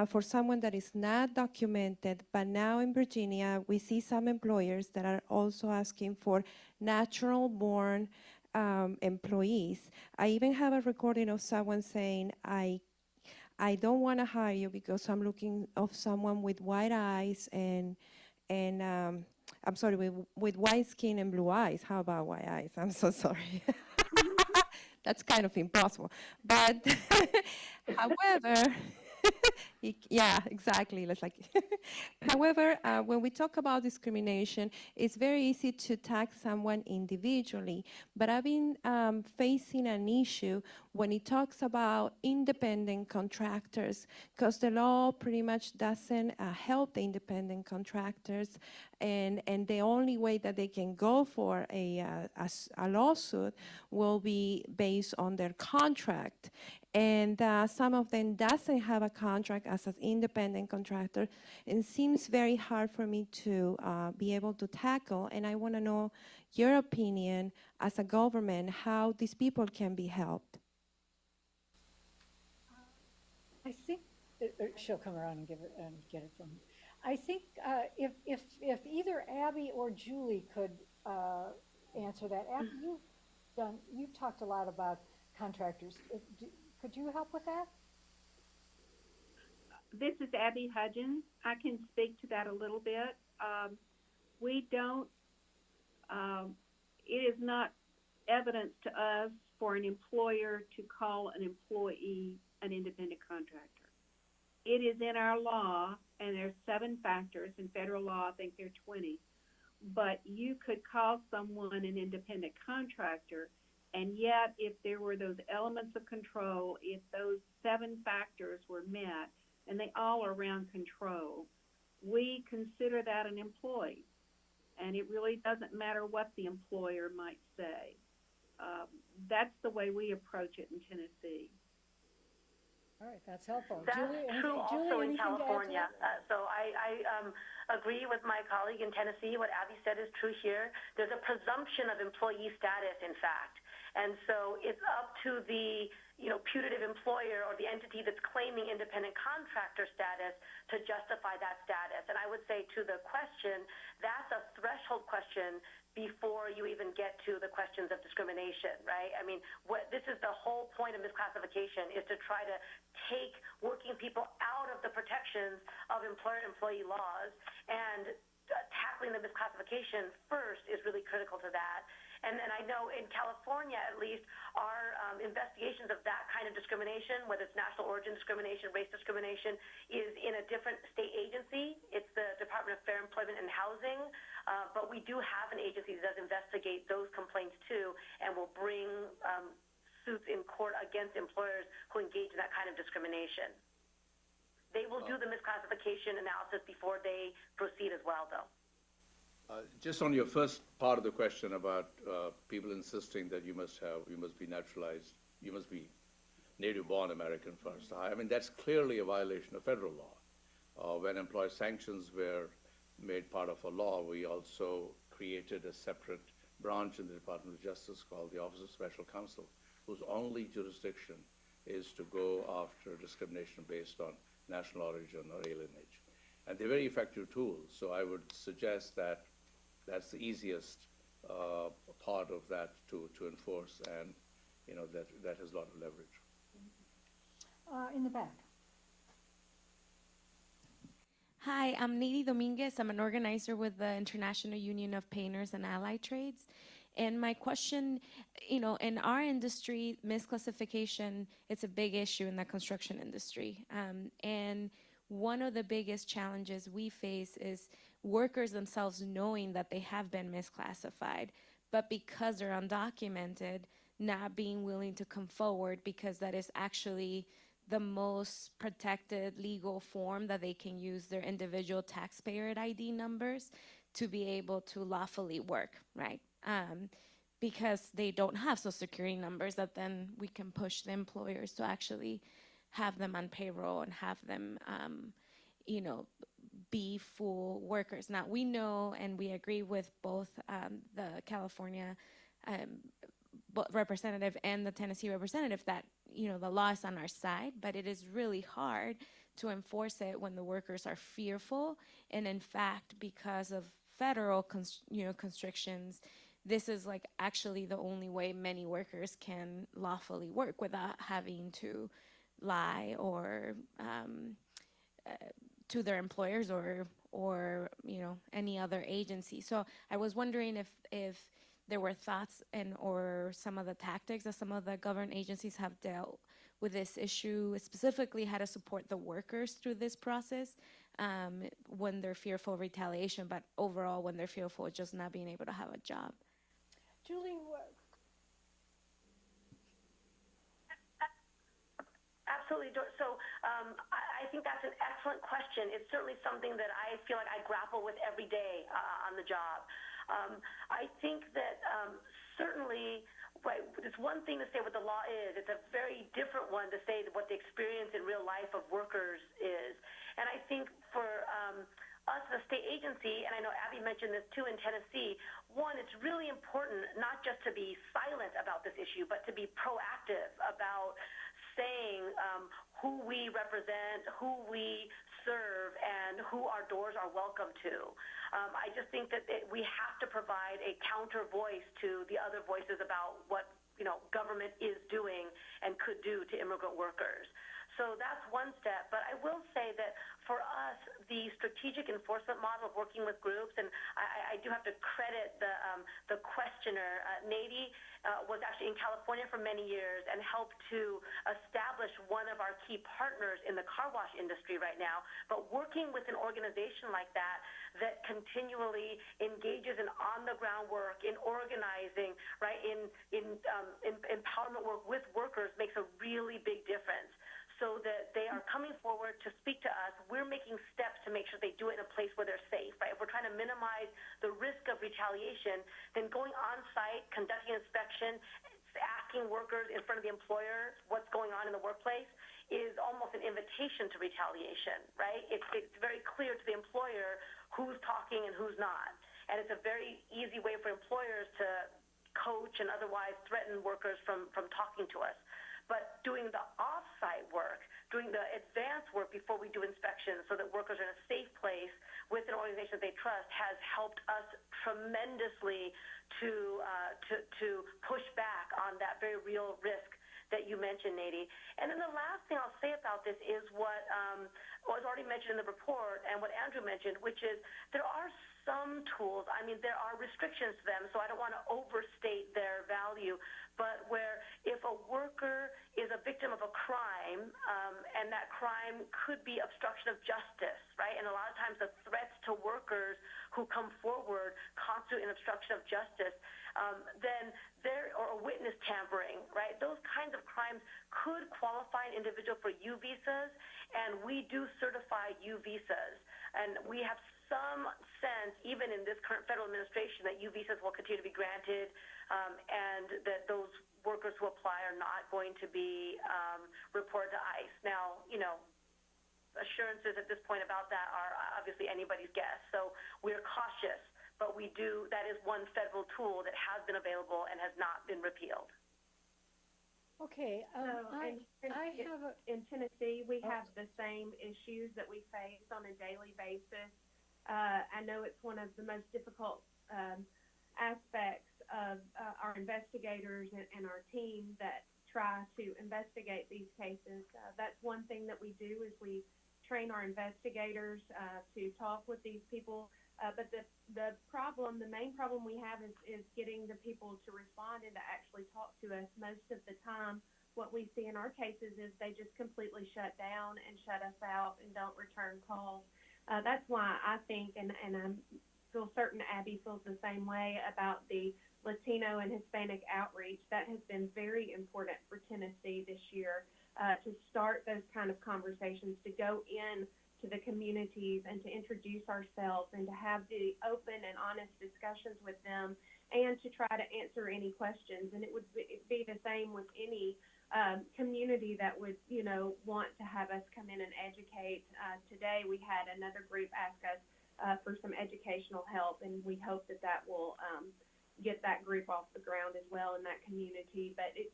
for someone that is not documented. But now in Virginia, we see some employers that are also asking for natural-born employees. I even have a recording of someone saying, I don't want to hire you because I'm looking of someone with white eyes and I'm sorry, with white skin and blue eyes. How about white eyes? I'm so sorry. That's kind of impossible. But however, yeah, exactly. It's like however, when we talk about discrimination, it's very easy to tag someone individually. But I've been facing an issue when it talks about independent contractors, because the law pretty much doesn't help the independent contractors, and the only way that they can go for a lawsuit will be based on their contract. And some of them doesn't have a contract as an independent contractor. It seems very hard for me to be able to tackle, and I want to know your opinion as a government, how these people can be helped. I think she'll come around and give it and get it from me. I think if either Abby or Julie could answer that. Abby, you've talked a lot about contractors. Could you help with that? This is Abby Hudgens. I can speak to that a little bit. We don't, it is not evidence to us for an employer to call an employee an independent contractor. It is in our law, and there's 7 factors. In federal law, I think there are 20. But you could call someone an independent contractor, and yet if there were those elements of control, if those 7 factors were met, and they all are around control, we consider that an employee. And it really doesn't matter what the employer might say. That's the way we approach it in Tennessee. All right, that's helpful. That's Julie, true Julie, also in anything to add to California. that? So I agree with my colleague in Tennessee. What Abby said is true here. There's a presumption of employee status, in fact. And so it's up to the putative employer or the entity that's claiming independent contractor status to justify that status. And I would say to the question, that's a threshold question before you even get to the questions of discrimination, right? I mean, this is the whole point of misclassification, is to try to take working people out of the protections of employer-employee laws, and tackling the misclassification first is really critical to that. And then I know in California, at least, our investigations of that kind of discrimination, whether it's national origin discrimination, race discrimination, is in a different state agency. It's the Department of Fair Employment and Housing. But we do have an agency that does investigate those complaints too, and will bring suits in court against employers who engage in that kind of discrimination. They will do the misclassification analysis before they proceed as well, though. Just on your first part of the question about people insisting that you must be naturalized, you must be native-born American first. I mean, that's clearly a violation of federal law. When employer sanctions were made part of a law, we also created a separate branch in the Department of Justice called the Office of Special Counsel, whose only jurisdiction is to go after discrimination based on national origin or alienage. And they're very effective tools, so I would suggest that that's the easiest part of that to enforce, and that has a lot of leverage. In the back. Hi, I'm Nady Dominguez. I'm an organizer with the International Union of Painters and Allied Trades. And my question, in our industry, misclassification, it's a big issue in the construction industry. And one of the biggest challenges we face is workers themselves knowing that they have been misclassified, but because they're undocumented, not being willing to come forward because that is actually the most protected legal form that they can use their individual taxpayer ID numbers to be able to lawfully work, right? Because they don't have social security numbers that then we can push the employers to actually have them on payroll and have them, be full workers. Now, we know and we agree with both the California representative and the Tennessee representative that, the law is on our side, but it is really hard to enforce it when the workers are fearful. And in fact, because of federal constrictions, this is like actually the only way many workers can lawfully work without having to lie or to their employers or any other agency. So I was wondering if there were thoughts or some of the tactics that some of the government agencies have dealt with this issue, specifically how to support the workers through this process when they're fearful of retaliation, but overall when they're fearful of just not being able to have a job. Julie, Absolutely. So I think that's an excellent question. It's certainly something that I feel like I grapple with every day on the job. I think that certainly, right, it's one thing to say what the law is. It's a very different one to say what the experience in real life of workers is. And I think for us, the state agency, and I know Abby mentioned this too in Tennessee, one, it's really important not just to be silent about this issue, but to be proactive about saying who we represent, who we serve, and who our doors are welcome to. I just think that we have to provide a counter voice to the other voices about what government is doing and could do to immigrant workers. So that's one step. But I will say that for us, the strategic enforcement model of working with groups, and I do have to credit the questioner, Nady, was actually in California for many years and helped to establish one of our key partners in the car wash industry right now. But working with an organization like that continually engages in on-the-ground work, in organizing, right, in empowerment work with workers makes a really big difference. So that they are coming forward to speak to us. We're making steps to make sure they do it in a place where they're safe, right? If we're trying to minimize the risk of retaliation, then going on site, conducting inspection, asking workers in front of the employer what's going on in the workplace is almost an invitation to retaliation, right? It's very clear to the employer who's talking and who's not. And it's a very easy way for employers to coach and otherwise threaten workers from talking to us. But doing the off-site work, doing the advanced work before we do inspections so that workers are in a safe place with an organization that they trust has helped us tremendously to push back on that very real risk that you mentioned, Nady. And then the last thing I'll say about this is what was already mentioned in the report and what Andrew mentioned, which is there are some tools. I mean, there are restrictions to them, so I don't want to overstate their value. But where if a worker is a victim of a crime, and that crime could be obstruction of justice, right? And a lot of times the threats to workers who come forward constitute an obstruction of justice, then or witness tampering, right? Those kinds of crimes could qualify an individual for U visas, and we do certify U visas. And we have some sense, even in this current federal administration, that U visas will continue to be granted, and that those workers who apply are not going to be reported to ICE. Now, assurances at this point about that are obviously anybody's guess. So we're cautious, but that is one federal tool that has been available and has not been repealed. Okay, in Tennessee, we have the same issues that we face on a daily basis. I know it's one of the most difficult aspects of our investigators and our team that try to investigate these cases. That's one thing that we do is we train our investigators to talk with these people. But the main problem we have is getting the people to respond and to actually talk to us. Most of the time, what we see in our cases is they just completely shut down and shut us out and don't return calls. That's why I think, and I feel certain Abby feels the same way about the Latino and Hispanic outreach. That has been very important for Tennessee this year. to start those kind of conversations, to go in to the communities and to introduce ourselves and to have the open and honest discussions with them and to try to answer any questions. And it would be the same with any community that would, want to have us come in and educate. Today we had another group ask us for some educational help, and we hope that will get that group off the ground as well in that community. But it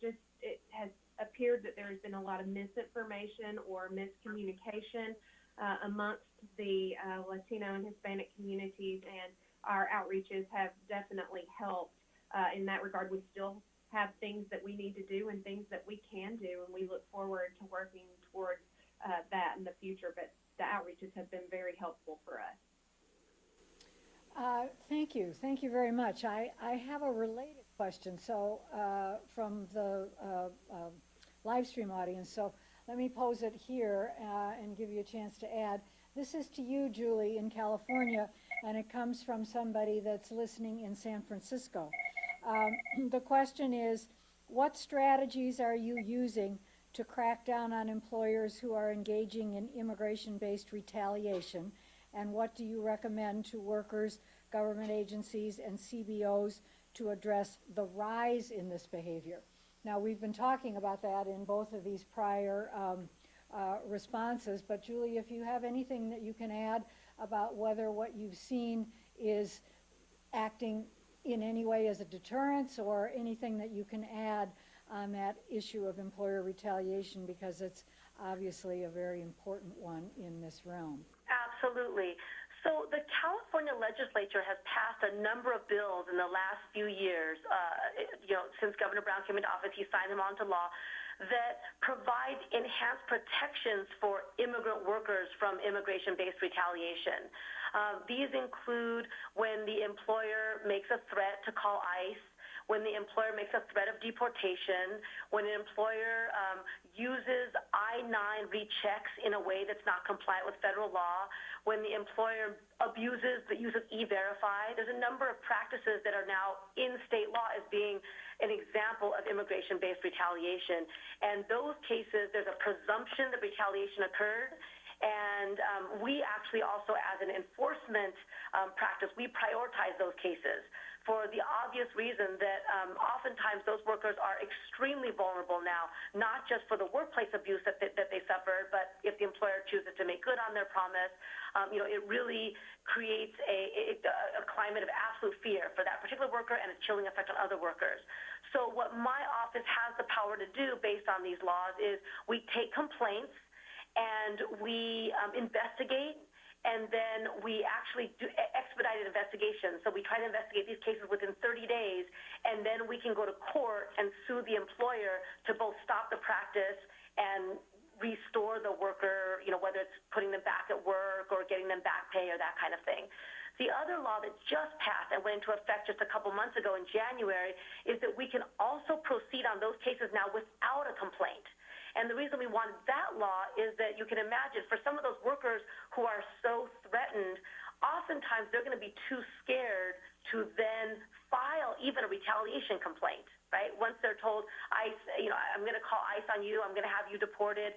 has appeared that there has been a lot of misinformation or miscommunication amongst the Latino and Hispanic communities, and our outreaches have definitely helped in that regard. We still have things that we need to do and things that we can do, and we look forward to working towards that in the future, but the outreaches have been very helpful for us. Thank you. Thank you very much. I have a related question, so from the live stream audience. So let me pose it here and give you a chance to add. This is to you, Julie, in California, and it comes from somebody that's listening in San Francisco. The question is, what strategies are you using to crack down on employers who are engaging in immigration-based retaliation? And what do you recommend to workers, government agencies, and CBOs to address the rise in this behavior? Now, we've been talking about that in both of these prior responses, but Julie, if you have anything that you can add about whether what you've seen is acting in any way as a deterrence, or anything that you can add on that issue of employer retaliation, because it's obviously a very important one in this realm. Absolutely. So the California legislature has passed a number of bills in the last few years, since Governor Brown came into office. He signed them onto law that provide enhanced protections for immigrant workers from immigration-based retaliation. These include when the employer makes a threat to call ICE, when the employer makes a threat of deportation, when an employer uses I-9 rechecks in a way that's not compliant with federal law, when the employer abuses the use of E-Verify. There's a number of practices that are now in state law as being an example of immigration-based retaliation. And those cases, there's a presumption that retaliation occurred. And we actually also, as an enforcement practice, we prioritize those cases for the obvious reason that oftentimes those workers are extremely vulnerable now, not just for the workplace abuse that they suffered, but if the employer chooses to make good on their promise, it really creates a climate of absolute fear for that particular worker and a chilling effect on other workers. So what my office has the power to do based on these laws is we take complaints and we investigate, and then we actually do expedited investigations. So we try to investigate these cases within 30 days, and then we can go to court and sue the employer to both stop the practice and restore the worker, whether it's putting them back at work or getting them back pay or that kind of thing. The other law that just passed and went into effect just a couple months ago in January is that we can also proceed on those cases now without a complaint. And the reason we wanted that law is that you can imagine for some of those workers who are so threatened, oftentimes they're going to be too scared to then file even a retaliation complaint, right? Once they're told, ICE, I'm going to call ICE on you, I'm going to have you deported,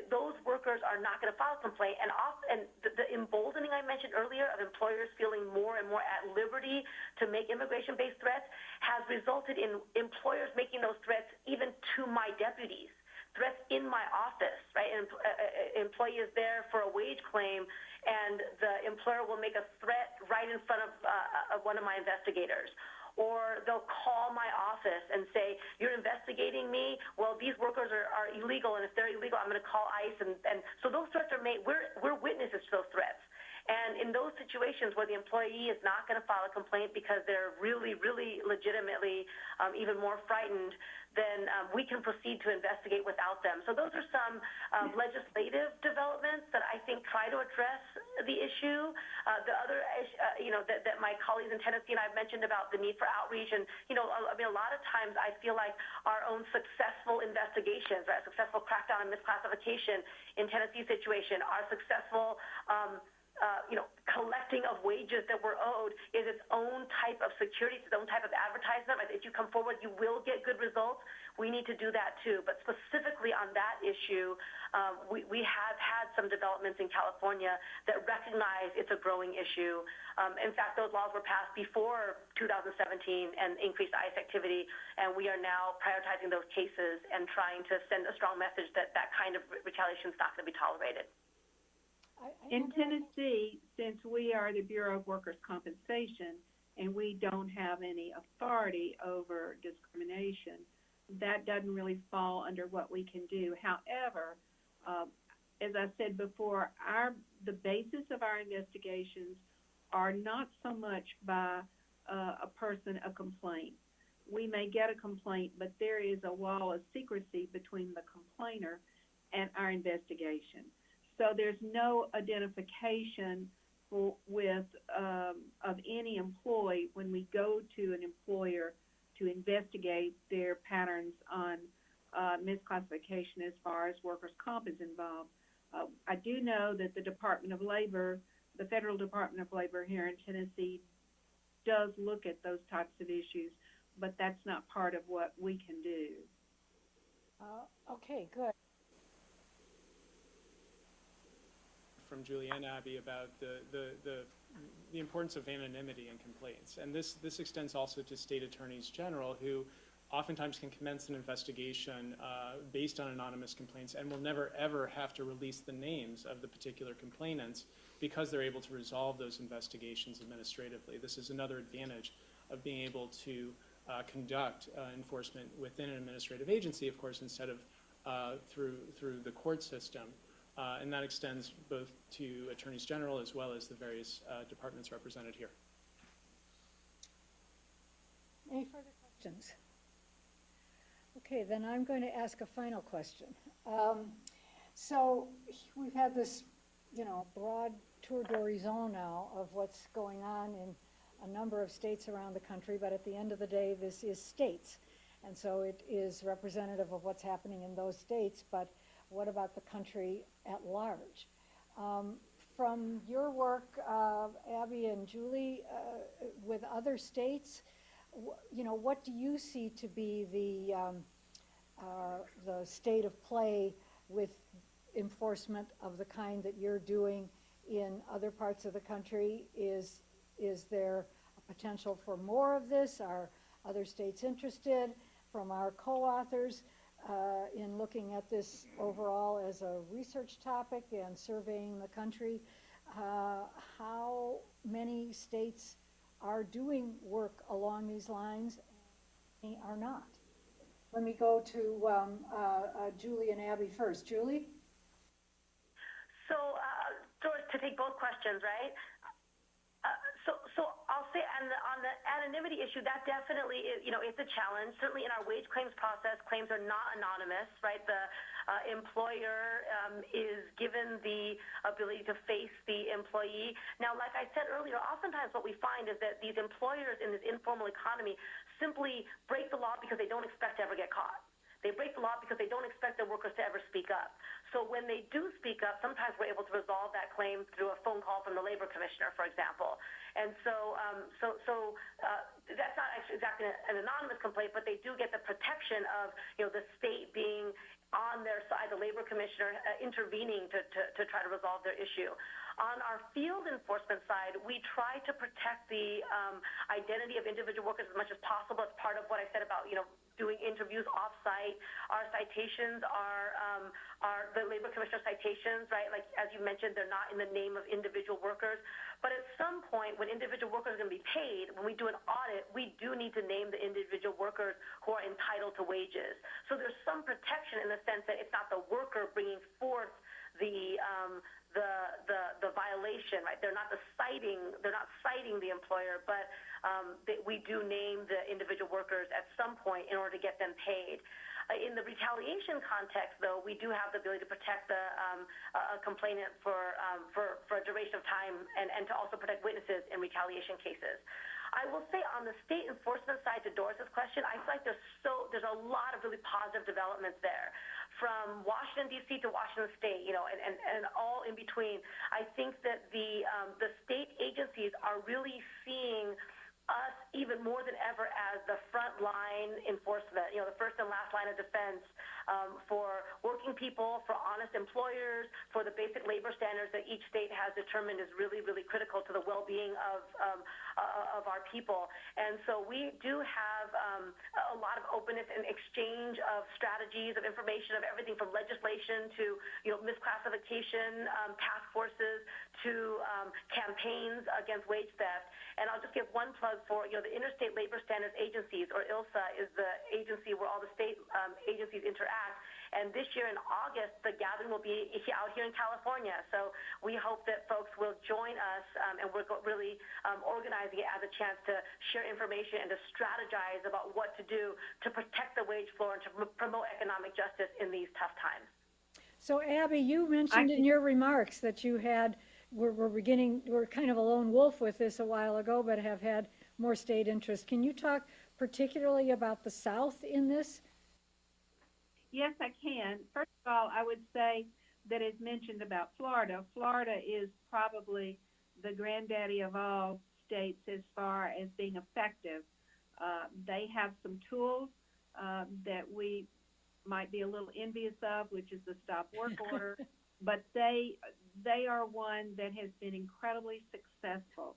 those workers are not going to file a complaint. And the emboldening I mentioned earlier of employers feeling more and more at liberty to make immigration-based threats has resulted in employers making those threats even to my deputies. Threats in my office, right? An employee is there for a wage claim, and the employer will make a threat right in front of one of my investigators. Or they'll call my office and say, you're investigating me? Well, these workers are illegal, and if they're illegal, I'm going to call ICE. And so those threats are made. We're witnesses to those threats. And in those situations where the employee is not going to file a complaint because they're really, really legitimately even more frightened, then we can proceed to investigate without them. So those are some legislative developments that I think try to address the issue. The other, that my colleagues in Tennessee and I've mentioned about the need for outreach. And, a lot of times I feel like our own successful investigations, right, successful crackdown on misclassification in Tennessee situation, our successful collecting of wages that were owed is its own type of security, its own type of advertisement. Right? If you come forward, you will get good results. We need to do that too. But specifically on that issue, we have had some developments in California that recognize it's a growing issue. In fact, those laws were passed before 2017 and increased ICE activity, and we are now prioritizing those cases and trying to send a strong message that that kind of retaliation is not going to be tolerated. In Tennessee, since we are the Bureau of Workers' Compensation and we don't have any authority over discrimination, that doesn't really fall under what we can do. However, as I said before, the basis of our investigations are not so much by a complaint. We may get a complaint, but there is a wall of secrecy between the complainer and our investigation. So there's no identification of any employee when we go to an employer to investigate their patterns on misclassification as far as workers' comp is involved. I do know that the Department of Labor, the Federal Department of Labor here in Tennessee, does look at those types of issues, but that's not part of what we can do. Okay, good. From Julie and Abby about the importance of anonymity in complaints. And this extends also to state attorneys general, who oftentimes can commence an investigation based on anonymous complaints and will never ever have to release the names of the particular complainants because they're able to resolve those investigations administratively. This is another advantage of being able to conduct enforcement within an administrative agency, of course, instead of through the court system. And that extends both to attorneys general as well as the various departments represented here. Any further questions? Okay, then I'm going to ask a final question. So we've had this, broad tour d'horizon now of what's going on in a number of states around the country, but at the end of the day, this is states. And so it is representative of what's happening in those states, but what about the country at large? From your work, Abby and Julie, with other states, what do you see to be the state of play with enforcement of the kind that you're doing in other parts of the country? Is there a potential for more of this? Are other states interested? From our co-authors, in looking at this overall as a research topic and surveying the country, how many states are doing work along these lines and are not? Let me go to Julie and Abby first. Julie? So, Doris, to take both questions, right? So I'll say on the anonymity issue, that definitely is, it's a challenge. Certainly in our wage claims process, claims are not anonymous, right? The employer is given the ability to face the employee. Now, like I said earlier, oftentimes what we find is that these employers in this informal economy simply break the law because they don't expect to ever get caught. They break the law because they don't expect their workers to ever speak up. So when they do speak up, sometimes we're able to resolve that claim through a phone call from the labor commissioner, for example. And so that's not actually exactly an anonymous complaint, but they do get the protection of the state being on their side, the labor commissioner intervening to try to resolve their issue. On our field enforcement side, we try to protect the identity of individual workers as much as possible. It's part of what I said about doing interviews off-site. Our citations are the labor commissioner citations, right? Like, as you mentioned, they're not in the name of individual workers. But at some point, when individual workers are going to be paid, when we do an audit, we do need to name the individual workers who are entitled to wages. So there's some protection in the sense that it's not the worker bringing forth the violation, right? They're not citing the employer, but we do name the individual workers at some point in order to get them paid. In the retaliation context, though, we do have the ability to protect a complainant for a duration of time and to also protect witnesses in retaliation cases. I will say on the state enforcement side, to Doris's question, I feel like there's a lot of really positive developments there, from Washington D.C. to Washington State, and all in between. I think that the state agencies are really seeing us even more than ever as the front line enforcement, the first and last line of defense for working people, for honest employers, for the basic labor standards that each state has determined is really, really critical to the well-being of our people. And so we do have a lot of openness and exchange of strategies, of information, of everything from legislation to misclassification task forces to campaigns against wage theft. And I'll just give one plug for the Interstate Labor Standards Agencies, or ILSA, is the agency where all the state agencies interact. And this year in August, the gathering will be out here in California. So we hope that folks will join us, and we're really organizing it as a chance to share information and to strategize about what to do to protect the wage floor and to promote economic justice in these tough times. So Abby, you mentioned in your remarks that you we're kind of a lone wolf with this a while ago, but have had more state interest. Can you talk particularly about the South in this? Yes, I can. First of all, I would say that as mentioned about Florida, Florida is probably the granddaddy of all states as far as being effective. They have some tools that we might be a little envious of, which is the stop work order, but they are one that has been incredibly successful.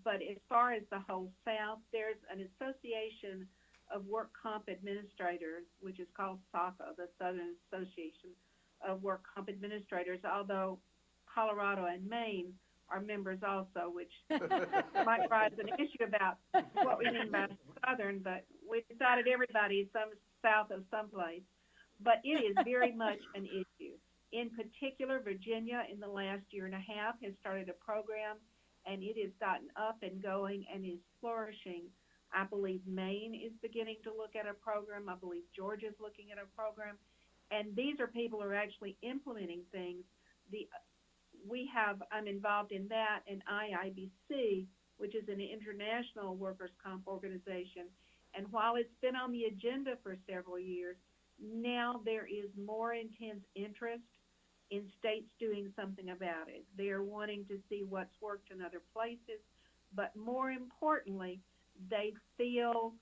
But as far as the whole South, there's an association of work comp administrators, which is called SACA, the Southern Association of Work Comp Administrators, although Colorado and Maine are members also, which might rise an issue about what we mean by Southern, but we decided everybody is some south of someplace. But it is very much an issue. In particular, Virginia in the last year and a half has started a program, and it has gotten up and going and is flourishing. I believe Maine is beginning to look at a program. I believe Georgia's looking at a program. And these are people who are actually implementing things. I'm involved in that, and IIBC, which is an international workers' comp organization. And while it's been on the agenda for several years, now there is more intense interest in states doing something about it. They are wanting to see what's worked in other places, but more importantly, they feel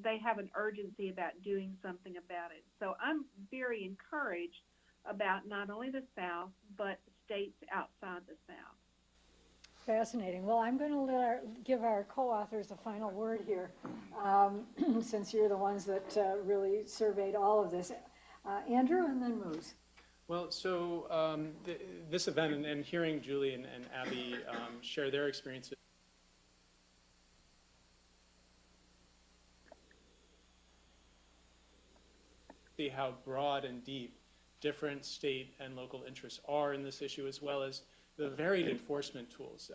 they have an urgency about doing something about it. So I'm very encouraged about not only the South, but states outside the South. Fascinating. Well, I'm going to give our co-authors a final word here, since you're the ones that really surveyed all of this. Andrew, and then Moose. Well, so this event and hearing Julie and Abby share their experiences see how broad and deep different state and local interests are in this issue, as well as the varied enforcement tools.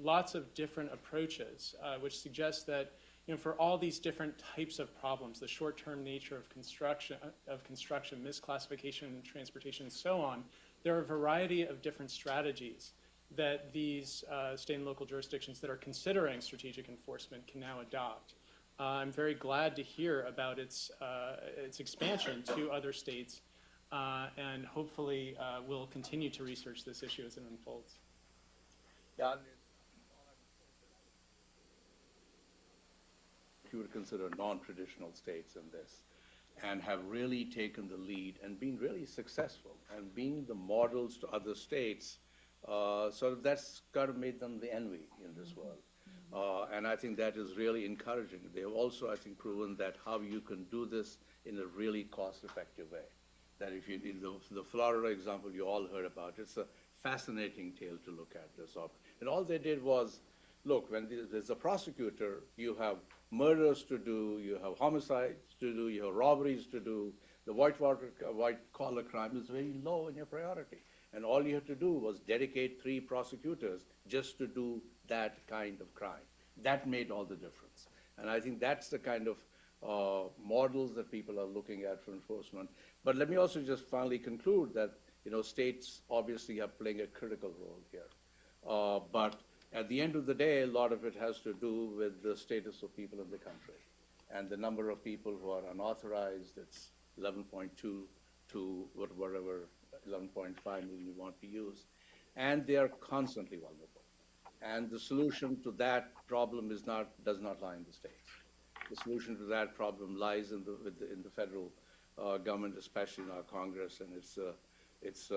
Lots of different approaches, which suggests that for all these different types of problems, the short-term nature of construction, misclassification, and transportation, and so on, there are a variety of different strategies that these state and local jurisdictions that are considering strategic enforcement can now adopt. I'm very glad to hear about its expansion to other states, and hopefully we'll continue to research this issue as it unfolds. Yeah. If you would consider non-traditional states in this, and have really taken the lead and been really successful and being the models to other states, sort of that's kind of made them the envy in this world. And I think that is really encouraging. They have also, I think, proven that how you can do this in a really cost-effective way. That if you, in the Florida example you all heard about, it's a fascinating tale to look at this. And all they did was, look, when there's a prosecutor, you have murders to do, you have homicides to do, you have robberies to do. The white-collar crime is very low in your priority. And all you have to do was dedicate 3 prosecutors just to do that kind of crime. That made all the difference. And I think that's the kind of models that people are looking at for enforcement. But let me also just finally conclude that states obviously are playing a critical role here. But At the end of the day, a lot of it has to do with the status of people in the country. And the number of people who are unauthorized, it's 11.2 to whatever, 11.5 million you want to use. And they are constantly vulnerable. And the solution to that problem does not lie in the states. The solution to that problem lies in the federal government, especially in our Congress, and it's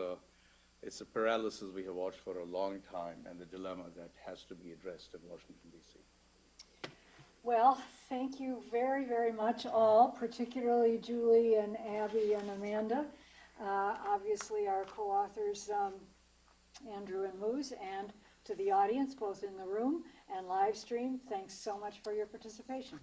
a paralysis we have watched for a long time, and the dilemma that has to be addressed in Washington, D.C. Well, thank you very, very much all, particularly Julie and Abby and Amanda. Obviously our co-authors, Andrew and Moose, and to the audience, both in the room and live stream, thanks so much for your participation.